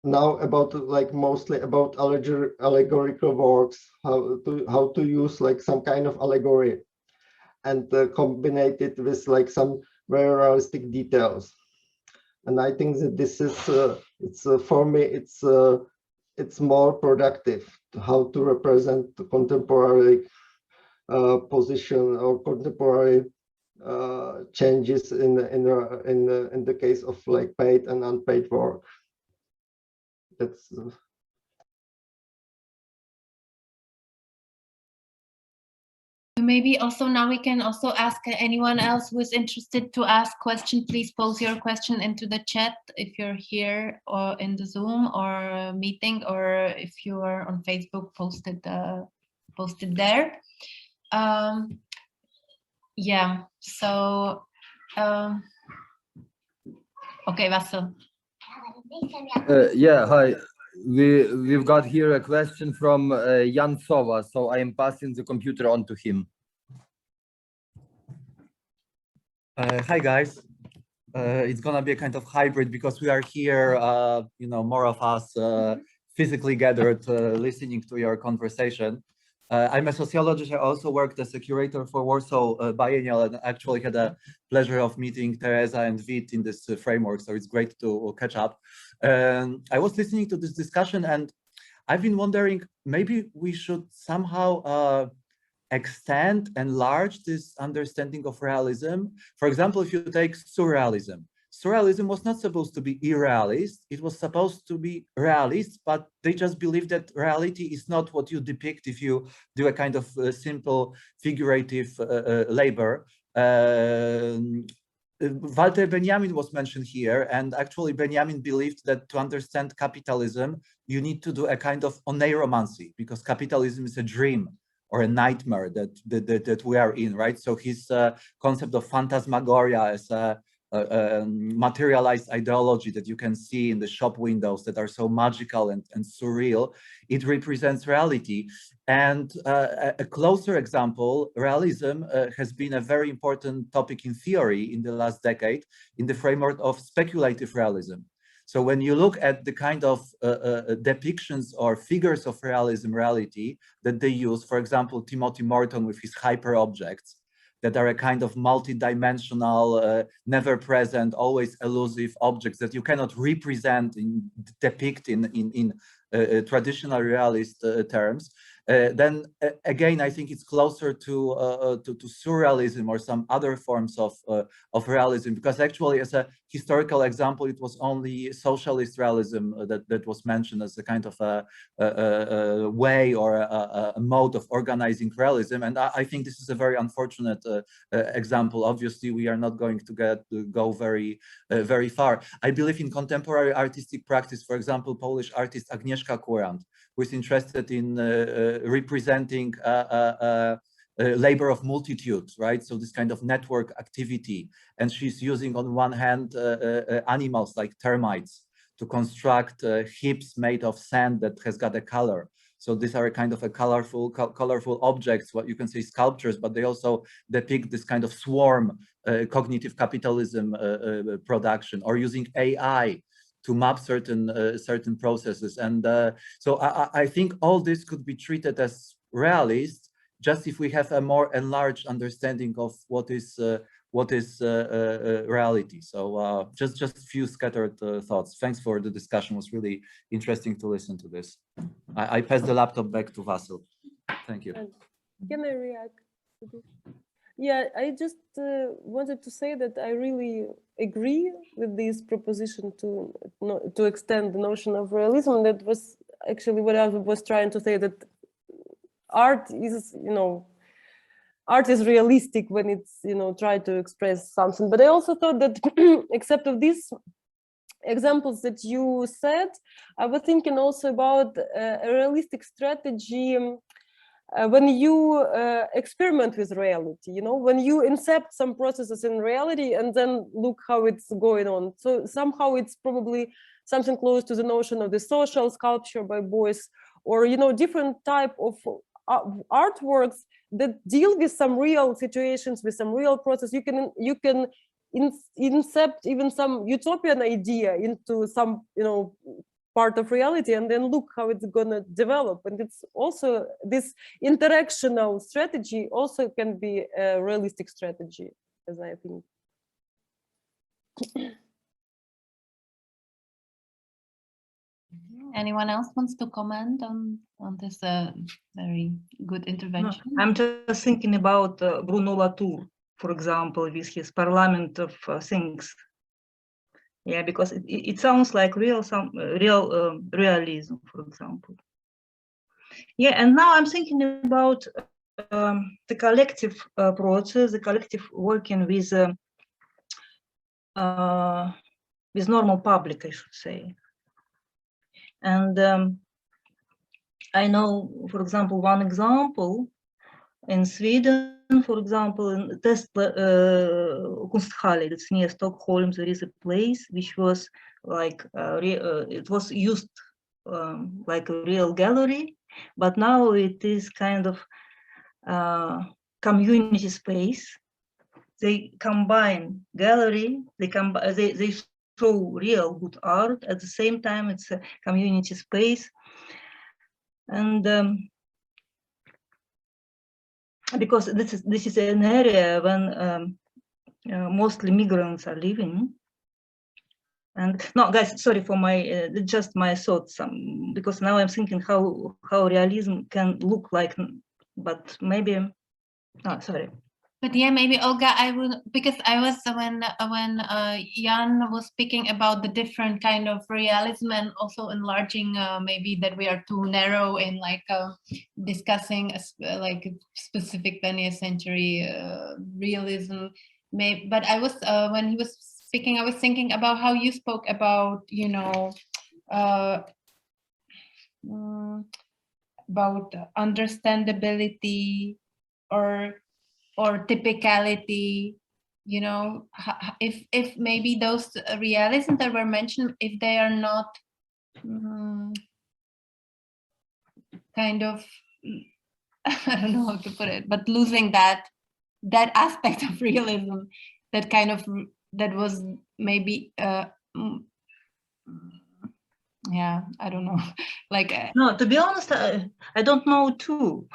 now about like mostly about allegorical works, how to use like some kind of allegory and combine it with like some very realistic details. And I think that this is it's for me it's more productive to how to represent the contemporary position or contemporary changes in the case of like paid and unpaid work. That's maybe also now we can also ask anyone else who is interested to ask question. Please pose your question into the chat if you're here or in the Zoom or meeting, or if you are on Facebook, posted there. Yeah, so okay, Vasil. Yeah, hi. We've got here a question from Jan Sova, so I am passing the computer on to him. Hi guys. It's gonna be a kind of hybrid because we are here, you know, more of us physically gathered listening to your conversation. I'm a sociologist. I also worked as a curator for Warsaw Biennial, and actually had a pleasure of meeting Teresa and Vit in this framework. So it's great to catch up. I was listening to this discussion, and I've been wondering, maybe we should somehow extend, enlarge this understanding of realism. For example, if you take surrealism. Surrealism was not supposed to be irrealist, it was supposed to be realist, but they just believe that reality is not what you depict if you do a kind of simple figurative labor. Walter Benjamin was mentioned here, and actually Benjamin believed that to understand capitalism, you need to do a kind of oneiromancy, because capitalism is a dream or a nightmare that we are in, right? So his concept of phantasmagoria as a materialized ideology that you can see in the shop windows that are so magical and surreal. It represents reality. And a closer example, realism has been a very important topic in theory in the last decade in the framework of speculative realism. So when you look at the kind of depictions or figures of realism reality that they use, for example, Timothy Morton with his hyper objects, that are a kind of multi-dimensional, never present, always elusive objects that you cannot represent, depict in traditional realist terms, then again, I think it's closer to surrealism or some other forms of realism, because actually, as a historical example, it was only socialist realism that was mentioned as a kind of a way or a mode of organizing realism. And I think this is a very unfortunate example. Obviously, we are not going to go very far. I believe in contemporary artistic practice, for example, Polish artist Agnieszka Kurant, who is interested in representing labor of multitudes, right? So this kind of network activity. And she's using on one hand animals like termites to construct hips made of sand that has got a color. So these are a kind of a colorful objects, what you can say sculptures, but they also depict this kind of swarm cognitive capitalism production, or using AI to map certain processes. And so I think all this could be treated as realist, just if we have a more enlarged understanding of what is reality. So just a few scattered thoughts. Thanks for the discussion. It was really interesting to listen to this. I pass the laptop back to Vasil. Thank you. Can I react to this? Yeah, I just wanted to say that I really agree with this proposition to extend the notion of realism. That was actually what I was trying to say, that art is, art is realistic when it's, try to express something. But I also thought that, except of these examples that you said, I was thinking also about a realistic strategy when you experiment with reality, when you incept some processes in reality and then look how it's going on. So somehow it's probably something close to the notion of the social sculpture by Beuys, or, different type of artworks that deal with some real situations, with some real process. You can incept even some utopian idea into some, part of reality, and then look how it's gonna develop. And it's also this interactional strategy also can be a realistic strategy, as I think. Anyone else wants to comment on this very good intervention? No, I'm just thinking about Bruno Latour, for example, with his Parliament of Things. Yeah, because it sounds like realism, for example. Yeah, and now I'm thinking about the collective process, the collective working with normal public, I should say. And I know, for example, one example in Sweden, for example, in Kunsthalle, that's near Stockholm, there is a place which was like, it was used like a real gallery, but now it is kind of community space. They combine gallery, they show real good art, at the same time it's a community space. And because this is an area when mostly migrants are living. And no, guys, sorry for my just my thoughts, because now I'm thinking how realism can look like, but maybe, oh, sorry. But yeah, maybe Olga, I will, because I was when Jan was speaking about the different kind of realism and also enlarging maybe that we are too narrow in like discussing like specific 20th century realism. But I was when he was speaking, I was thinking about how you spoke about, about understandability or typicality you know, if maybe those realisms that were mentioned, if they are not kind of, I don't know how to put it, but losing that aspect of realism, that kind of, that was maybe yeah, I don't know, like no, to be honest, I don't know too.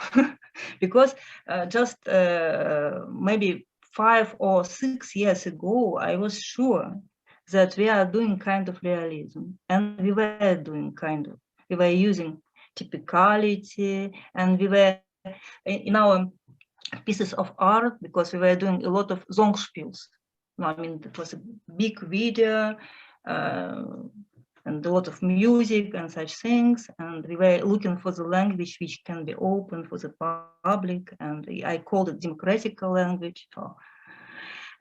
Because just maybe 5 or 6 years ago, I was sure that we are doing kind of realism, and we were doing kind of, we were using typicality, and we were in our pieces of art, because we were doing a lot of Songspiels. I mean, it was a big video and a lot of music and such things, and we were looking for the language which can be open for the public, and I called it democratical language.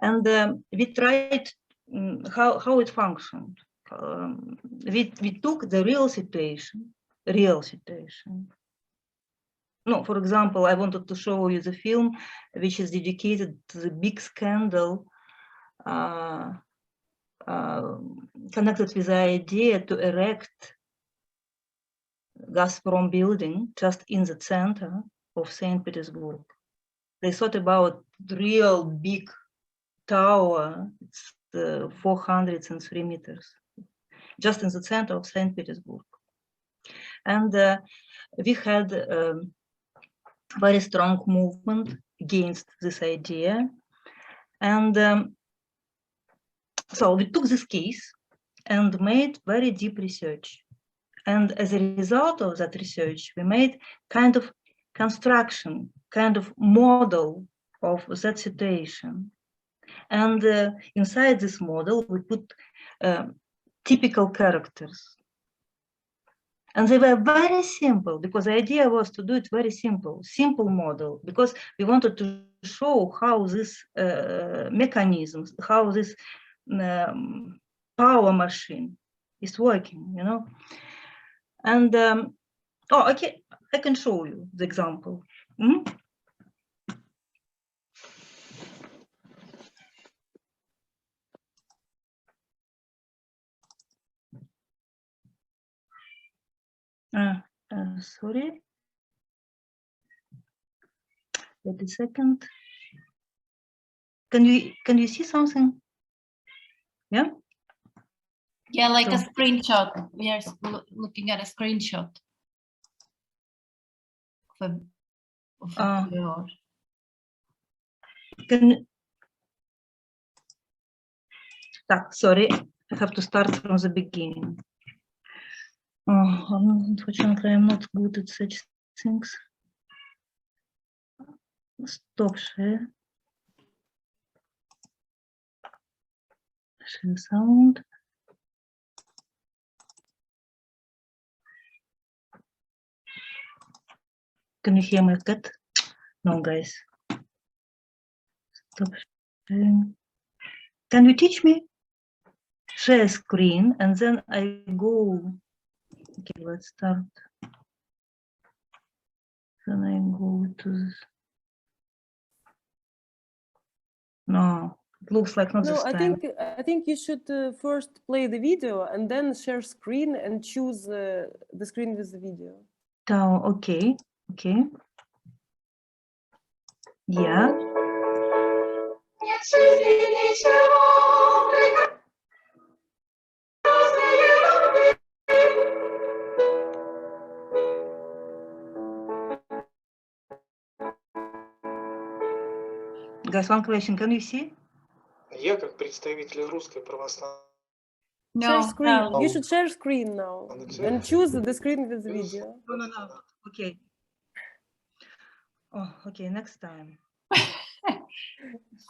And we tried how it functioned. We took the real situation. No, for example, I wanted to show you the film which is dedicated to the big scandal connected with the idea to erect Gazprom building just in the center of St. Petersburg. They thought about the real big tower, it's 403 meters, just in the center of St. Petersburg. And we had a very strong movement against this idea. And so we took this case and made very deep research. And as a result of that research, we made kind of construction, kind of model of that situation. And inside this model, we put typical characters. And they were very simple, because the idea was to do it very simple model, because we wanted to show how this mechanisms, how this power machine is working, you know. And oh, okay, I can show you the example. Sorry. Wait a second. Can you see something? Yeah. yeah, like So, a screenshot. We are looking at a screenshot of a video. Sorry, I have to start from the beginning. Unfortunately, I'm not good at such things. Stop share. Share sound. Can you hear my cat? No, guys. Stop sharing. Can you teach me? Share screen, and then I go. Okay, let's start. Then I go to this. No, it looks like not this time. I think you should first play the video and then share screen and choose the screen with the video. Oh, okay. Yeah. Guys, one question. Can you see? Я как представитель русской православной. Share No, screen. no. You should share screen now and choose the screen with the video. No. Okay. Oh, okay. Next time.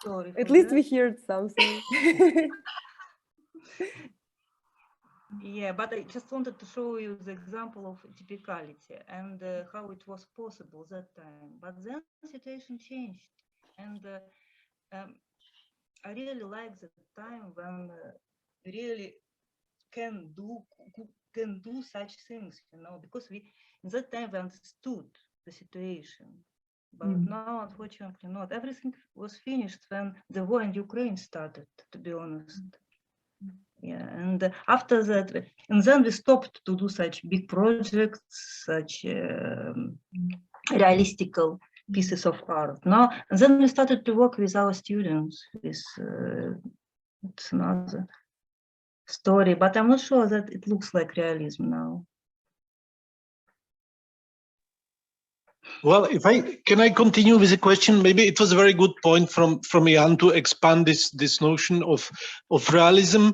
Sorry. At least we heard something. Yeah, but I just wanted to show you the example of typicality and how it was possible that time. But then the situation changed, and I really like the time when we really can do such things, you know, because we in that time we understood the situation. But now, unfortunately, not everything was finished when the war in Ukraine started, to be honest. Yeah, and after that, and then we stopped to do such big projects, such realistical pieces of art. Now, and then we started to work with our students. With it's another story, but I'm not sure that it looks like realism now. Well, can I continue with a question? Maybe it was a very good point from Jan to expand this notion of realism.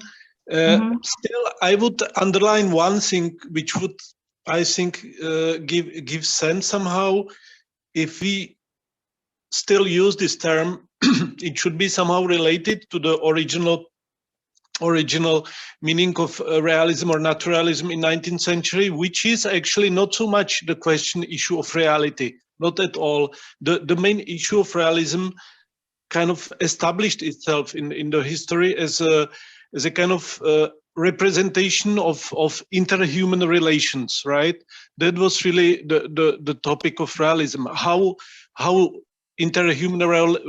Still, I would underline one thing which would, I think, give sense somehow. If we still use this term, it should be somehow related to the original meaning of realism or naturalism in 19th century, which is actually not so much the issue of reality, not at all. The main issue of realism kind of established itself in the history as a kind of representation of interhuman relations, right? That was really the topic of realism. How interhuman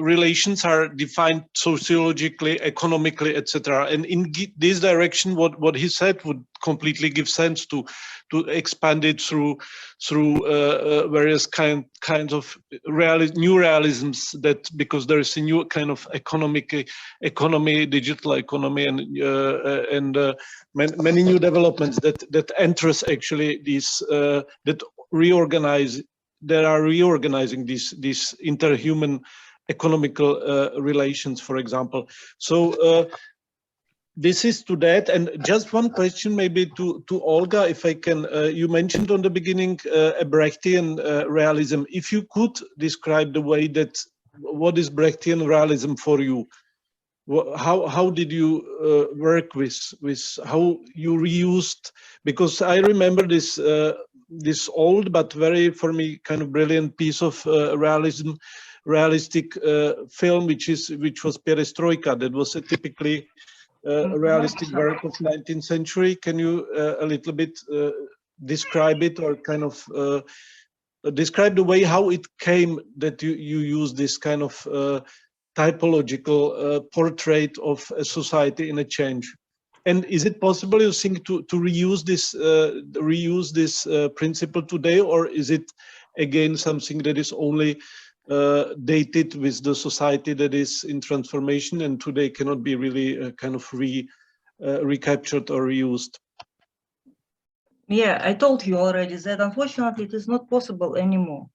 relations are defined sociologically, economically, etc. And in this direction, what he said would completely give sense to expand it through various kinds of new realisms. That because there is a new kind of economy, digital economy, and many new developments that enters actually these that reorganize. That are reorganizing these interhuman economical relations, for example. So this is to that. And just one question maybe to Olga, if I can. You mentioned on the beginning a Brechtian realism. If you could describe the way that, what is Brechtian realism for you? How did you work with how you reused? Because I remember this old but very, for me, kind of brilliant piece of realistic film, which was Perestroika. That was a typically realistic work of 19th century. Can you a little bit describe it, or kind of describe the way how it came that you use this kind of typological portrait of a society in a change? And is it possible, you think, to reuse this principle today, or is it again something that is only dated with the society that is in transformation and today cannot be really kind of recaptured or reused? Yeah, I told you already that unfortunately it is not possible anymore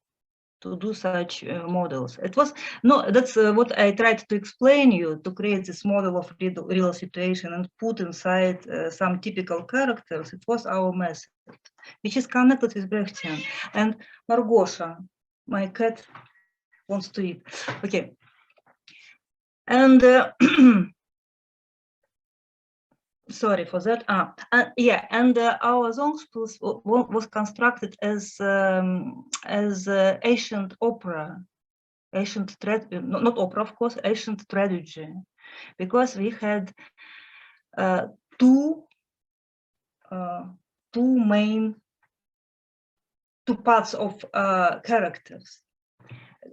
to do such models. It was that's what I tried to explain you, to create this model of real situation and put inside some typical characters. It was our method, which is connected with Brechtian. And Margosha, my cat, wants to eat. Okay. And sorry for that. Yeah, and our Songspiel was constructed as ancient opera, not opera, of course, ancient tragedy, because we had two parts of characters,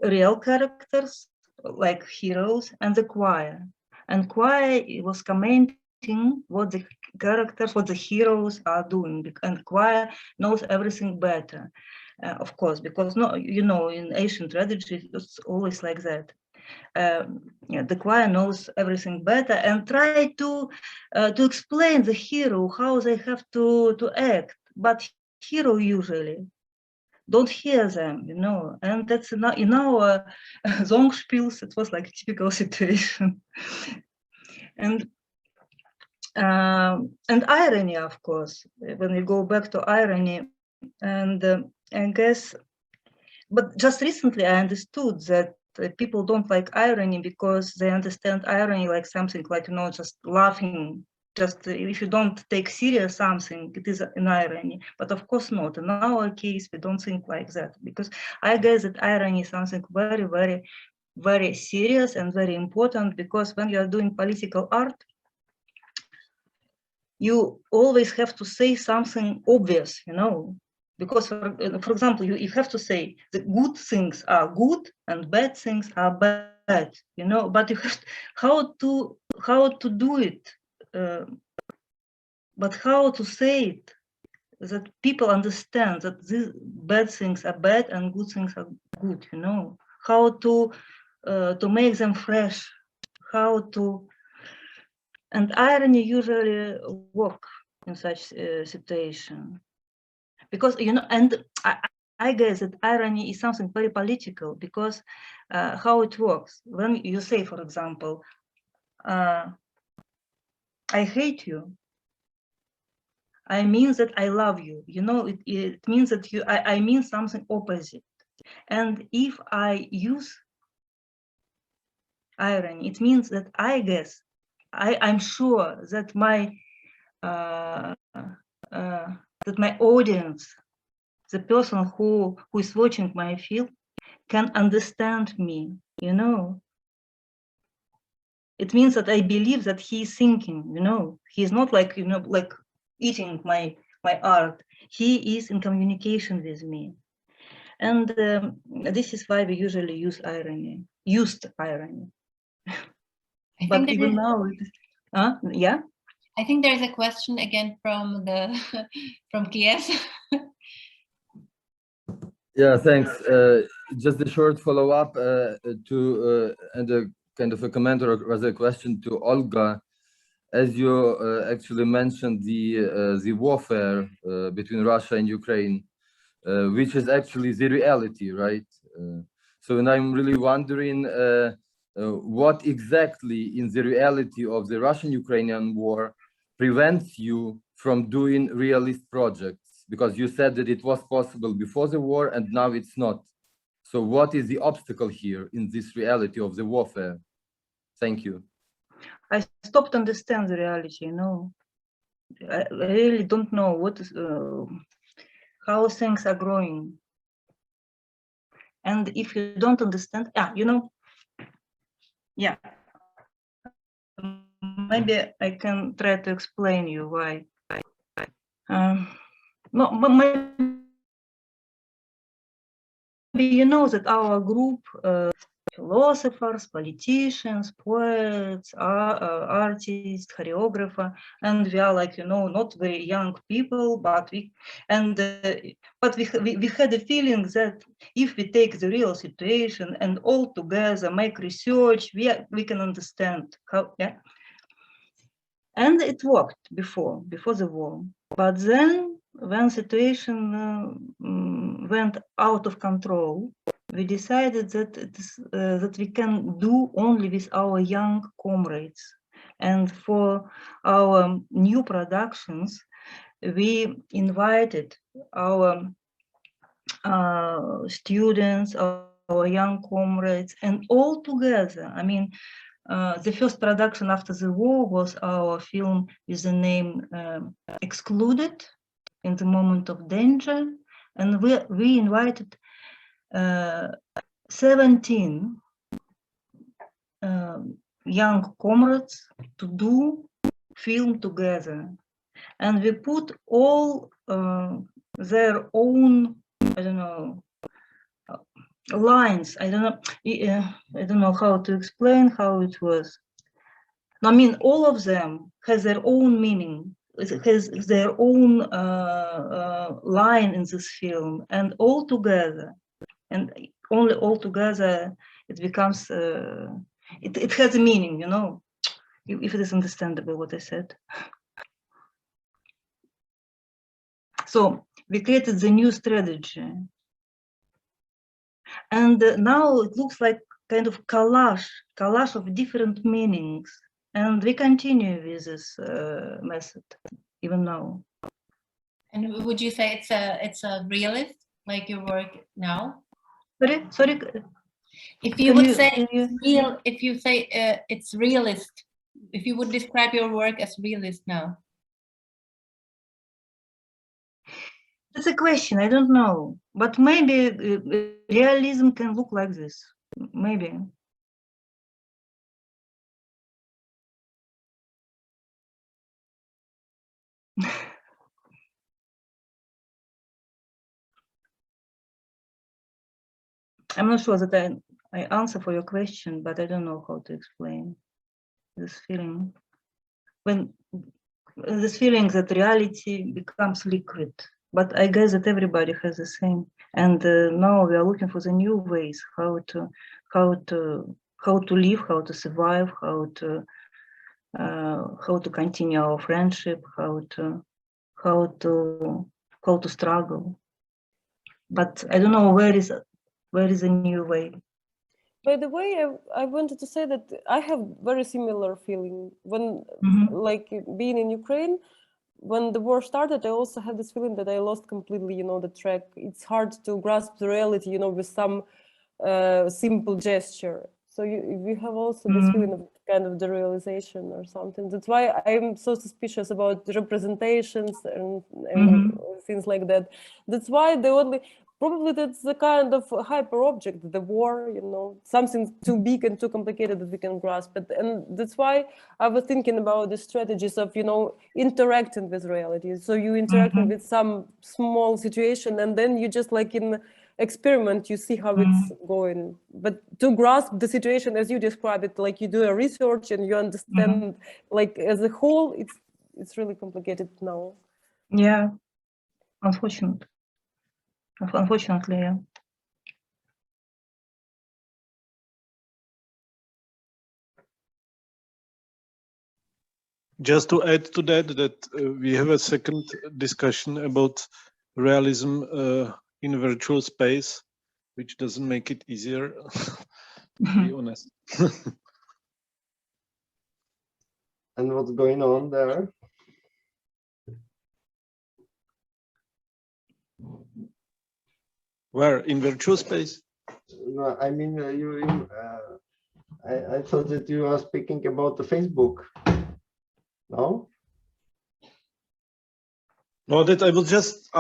real characters like heroes, and the choir. And choir was commenting what the characters, what the heroes are doing, and choir knows everything better, of course, because in ancient tragedy it's always like that. The choir knows everything better and try to explain the hero how they have to act, but hero usually don't hear them, and that's in our Songspiels. It was like a typical situation. And irony, of course, when we go back to irony, and I guess, but just recently I understood that people don't like irony because they understand irony like something like, just laughing, just if you don't take serious something, it is an irony. But of course not. In our case, we don't think like that, because I guess that irony is something very, very, very serious and very important, because when you are doing political art, you always have to say something obvious, because for example, you have to say the good things are good and bad things are bad, you know, but you have how to do it, but how to say it that people understand that these bad things are bad and good things are good, you know, how to make them fresh, how to, and irony usually work in such situation, because, you know, and I guess that irony is something very political, because how it works when you say, for example, I hate you, I mean that I love you, you know, it means that I mean something opposite. And if I use irony, it means that I guess, I'm sure that my audience, the person who is watching my film, can understand me, you know. It means that I believe that he is thinking, you know, he's not like, you know, like eating my art. He is in communication with me. And this is why we usually used irony. But even now, yeah. I think there's a question again from from Kiev. Yeah, thanks. Just a short follow-up to and a kind of a comment or rather a question to Olga. As you actually mentioned the warfare between Russia and Ukraine, which is actually the reality, right? So, and I'm really wondering what exactly in the reality of the Russian-Ukrainian war prevents you from doing realist projects? Because you said that it was possible before the war and now it's not. So what is the obstacle here in this reality of the warfare? Thank you. I stopped understand the reality, you know. I really don't know what is, how things are growing. And if you don't understand, you know, yeah, maybe I can try to explain you why. No, but maybe you know that our group, philosophers, politicians, poets, artists, choreographers, and we are like, you know, not very young people, but we had a feeling that if we take the real situation and all together make research, we can understand how, yeah. And it worked before the war, but then when situation went out of control, we decided that that we can do only with our young comrades. And for our new productions, we invited our students, our young comrades, and all together. I mean, the first production after the war was our film with the name Excluded, in the Moment of Danger, and we invited 17 young comrades to do film together, and we put all their own, I don't know, lines. I don't know how to explain how it was. I mean, all of them has their own meaning. It has their own line in this film, and all together, and only all together, it becomes. It has a meaning, you know, if it is understandable what I said. So we created the new strategy, and now it looks like kind of collage of different meanings, and we continue with this method even now. And would you say it's a realist, like your work now? Sorry. If you would say real, if you say it's realist, if you would describe your work as realist now. That's a question, I don't know, but maybe realism can look like this, maybe. I'm not sure that I answer for your question, but I don't know how to explain this feeling. When this feeling that reality becomes liquid, but I guess that everybody has the same. And now we are looking for the new ways how to live, how to survive, how to continue our friendship, how to struggle. But I don't know where is a new way. By the way, I wanted to say that I have very similar feeling when, like being in Ukraine, when the war started, I also had this feeling that I lost completely, you know, the track. It's hard to grasp the reality, you know, with some simple gesture. So you have also this feeling of kind of the realization or something. That's why I'm so suspicious about the representations and things like that. That's why probably that's the kind of hyper object, the war, you know, something too big and too complicated that we can grasp it. And that's why I was thinking about the strategies of, you know, interacting with reality. So you interacting with some small situation, and then you just like in experiment, you see how it's going. But to grasp the situation as you describe it, like you do a research and you understand, like as a whole, it's really complicated now. Yeah, unfortunately, yeah. Just to add to that, we have a second discussion about realism in virtual space, which doesn't make it easier, to be honest. And what's going on there? Where? In virtual space? No, I mean, I thought that you are speaking about the Facebook. No? No, that I was just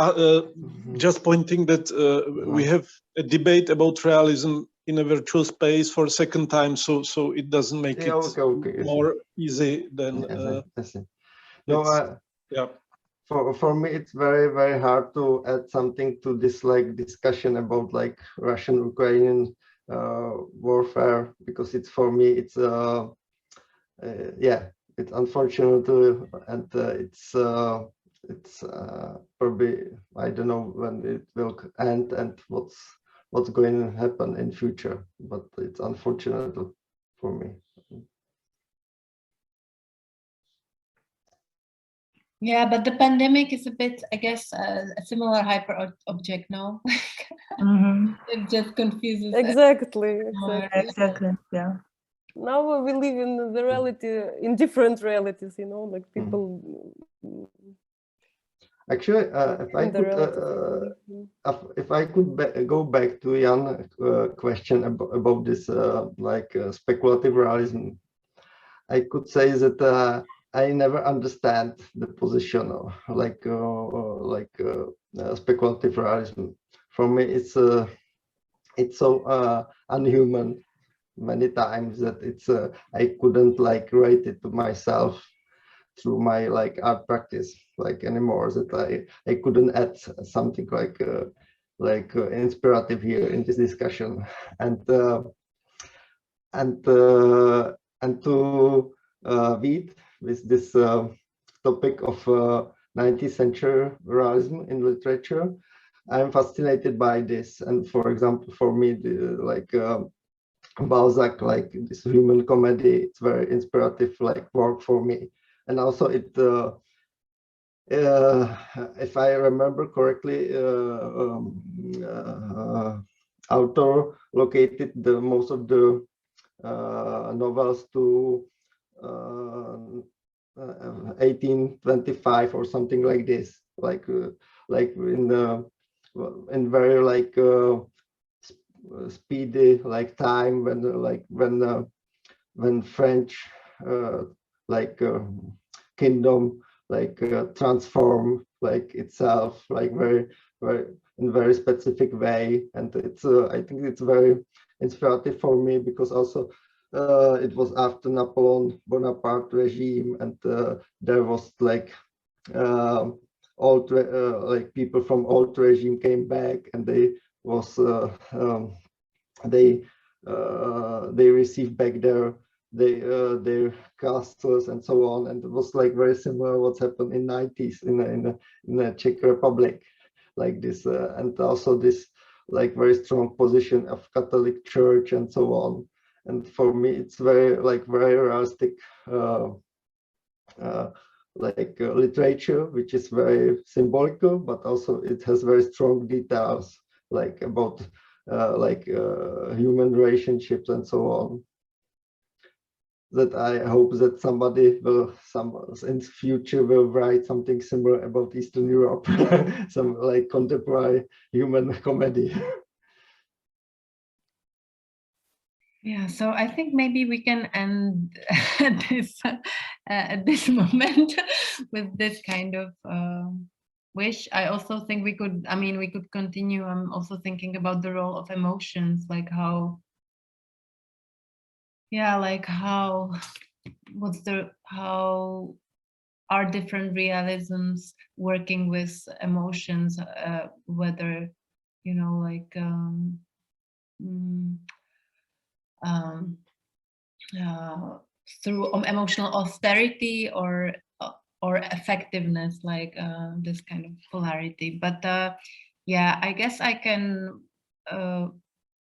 pointing that we have a debate about realism in a virtual space for a second time, so it doesn't make it more easy than. No, yeah. For me, it's very, very hard to add something to this like discussion about like Russian-Ukrainian warfare, because it's, for me, it's yeah, it's unfortunate, and it's probably, I don't know when it will end and what's going to happen in future, but it's unfortunate for me. Yeah, but the pandemic is a bit, I guess, a similar hyper object, no? It just confuses. Exactly. Exactly. Yeah. Now we live in the reality, in different realities, you know, like people. Actually, if I could go back to Jan's question about this like speculative realism, I could say that I never understand the position of like speculative realism. For me, it's so unhuman many times that it's I couldn't like write it to myself through my like art practice like anymore, that I couldn't add something like inspirative here in this discussion, and to Vít with this topic of 19th century realism in literature. I'm fascinated by this, and for example, for me, Balzac, like this human comedy, it's very inspirative like work for me. And also it, if I remember correctly, author located most of the novels to 1825 or something like this, like in very like speedy like time when French kingdom transform like itself like very in very specific way, and it's I think it's very inspirative for me, because also it was after Napoleon Bonaparte regime, and there was like old like people from old regime came back, and they was they receive back their castles and so on, and it was like very similar what's happened in 90s in the Czech Republic, like this, and also this like very strong position of Catholic Church and so on. And for me, it's very realistic literature, which is very symbolical, but also it has very strong details like about human relationships and so on. That I hope that somebody will, in the future, will write something similar about Eastern Europe, some like contemporary human comedy. Yeah, so I think maybe we can end at this moment with this kind of wish. I also think we could continue. I'm also thinking about the role of emotions, like how are different realisms working with emotions, whether, you know, like through emotional austerity or effectiveness, like this kind of polarity. But yeah, I guess I can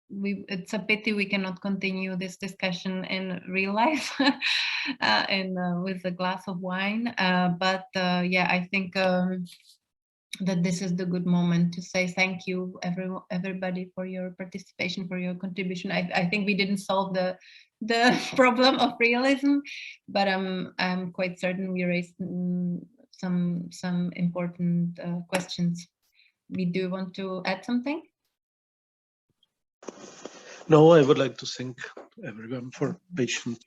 it's a pity we cannot continue this discussion in real life and with a glass of wine, but yeah, I think that this is the good moment to say thank you everybody for your participation, for your contribution. I think we didn't solve the problem of realism, but I'm quite certain we raised some important questions. We do want to add something? No, I would like to thank everyone for patience.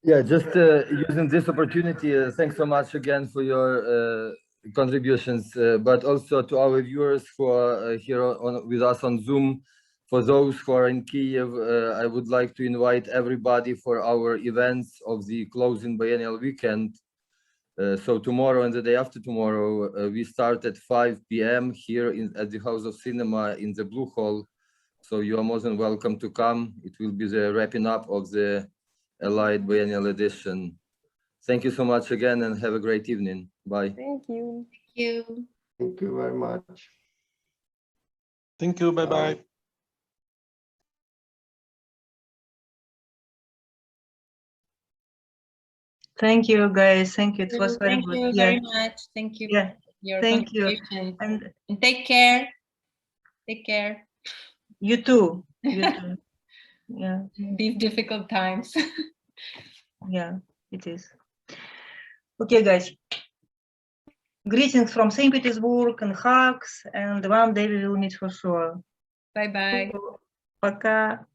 Yeah, just using this opportunity, thanks so much again for your contributions, but also to our viewers who are here with us on Zoom. For those who are in Kyiv, I would like to invite everybody for our events of the closing biennial weekend. So tomorrow and the day after tomorrow, we start at 5 p.m. here at the House of Cinema in the Blue Hall. So you are more than welcome to come. It will be the wrapping up of the Allied Biennial Edition. Thank you so much again and have a great evening. Bye. Thank you. Thank you. Thank you very much. Thank you. Bye-bye. Thank you, guys. Thank you. It was very good. Thank you very much. Thank you Yeah. for your Thank you. contribution. And take care. Take care. you too. You too. Yeah. These difficult times. Yeah, it is. Okay, guys. Greetings from St. Petersburg and hugs, and one day we will meet for sure. Bye-bye. Пока.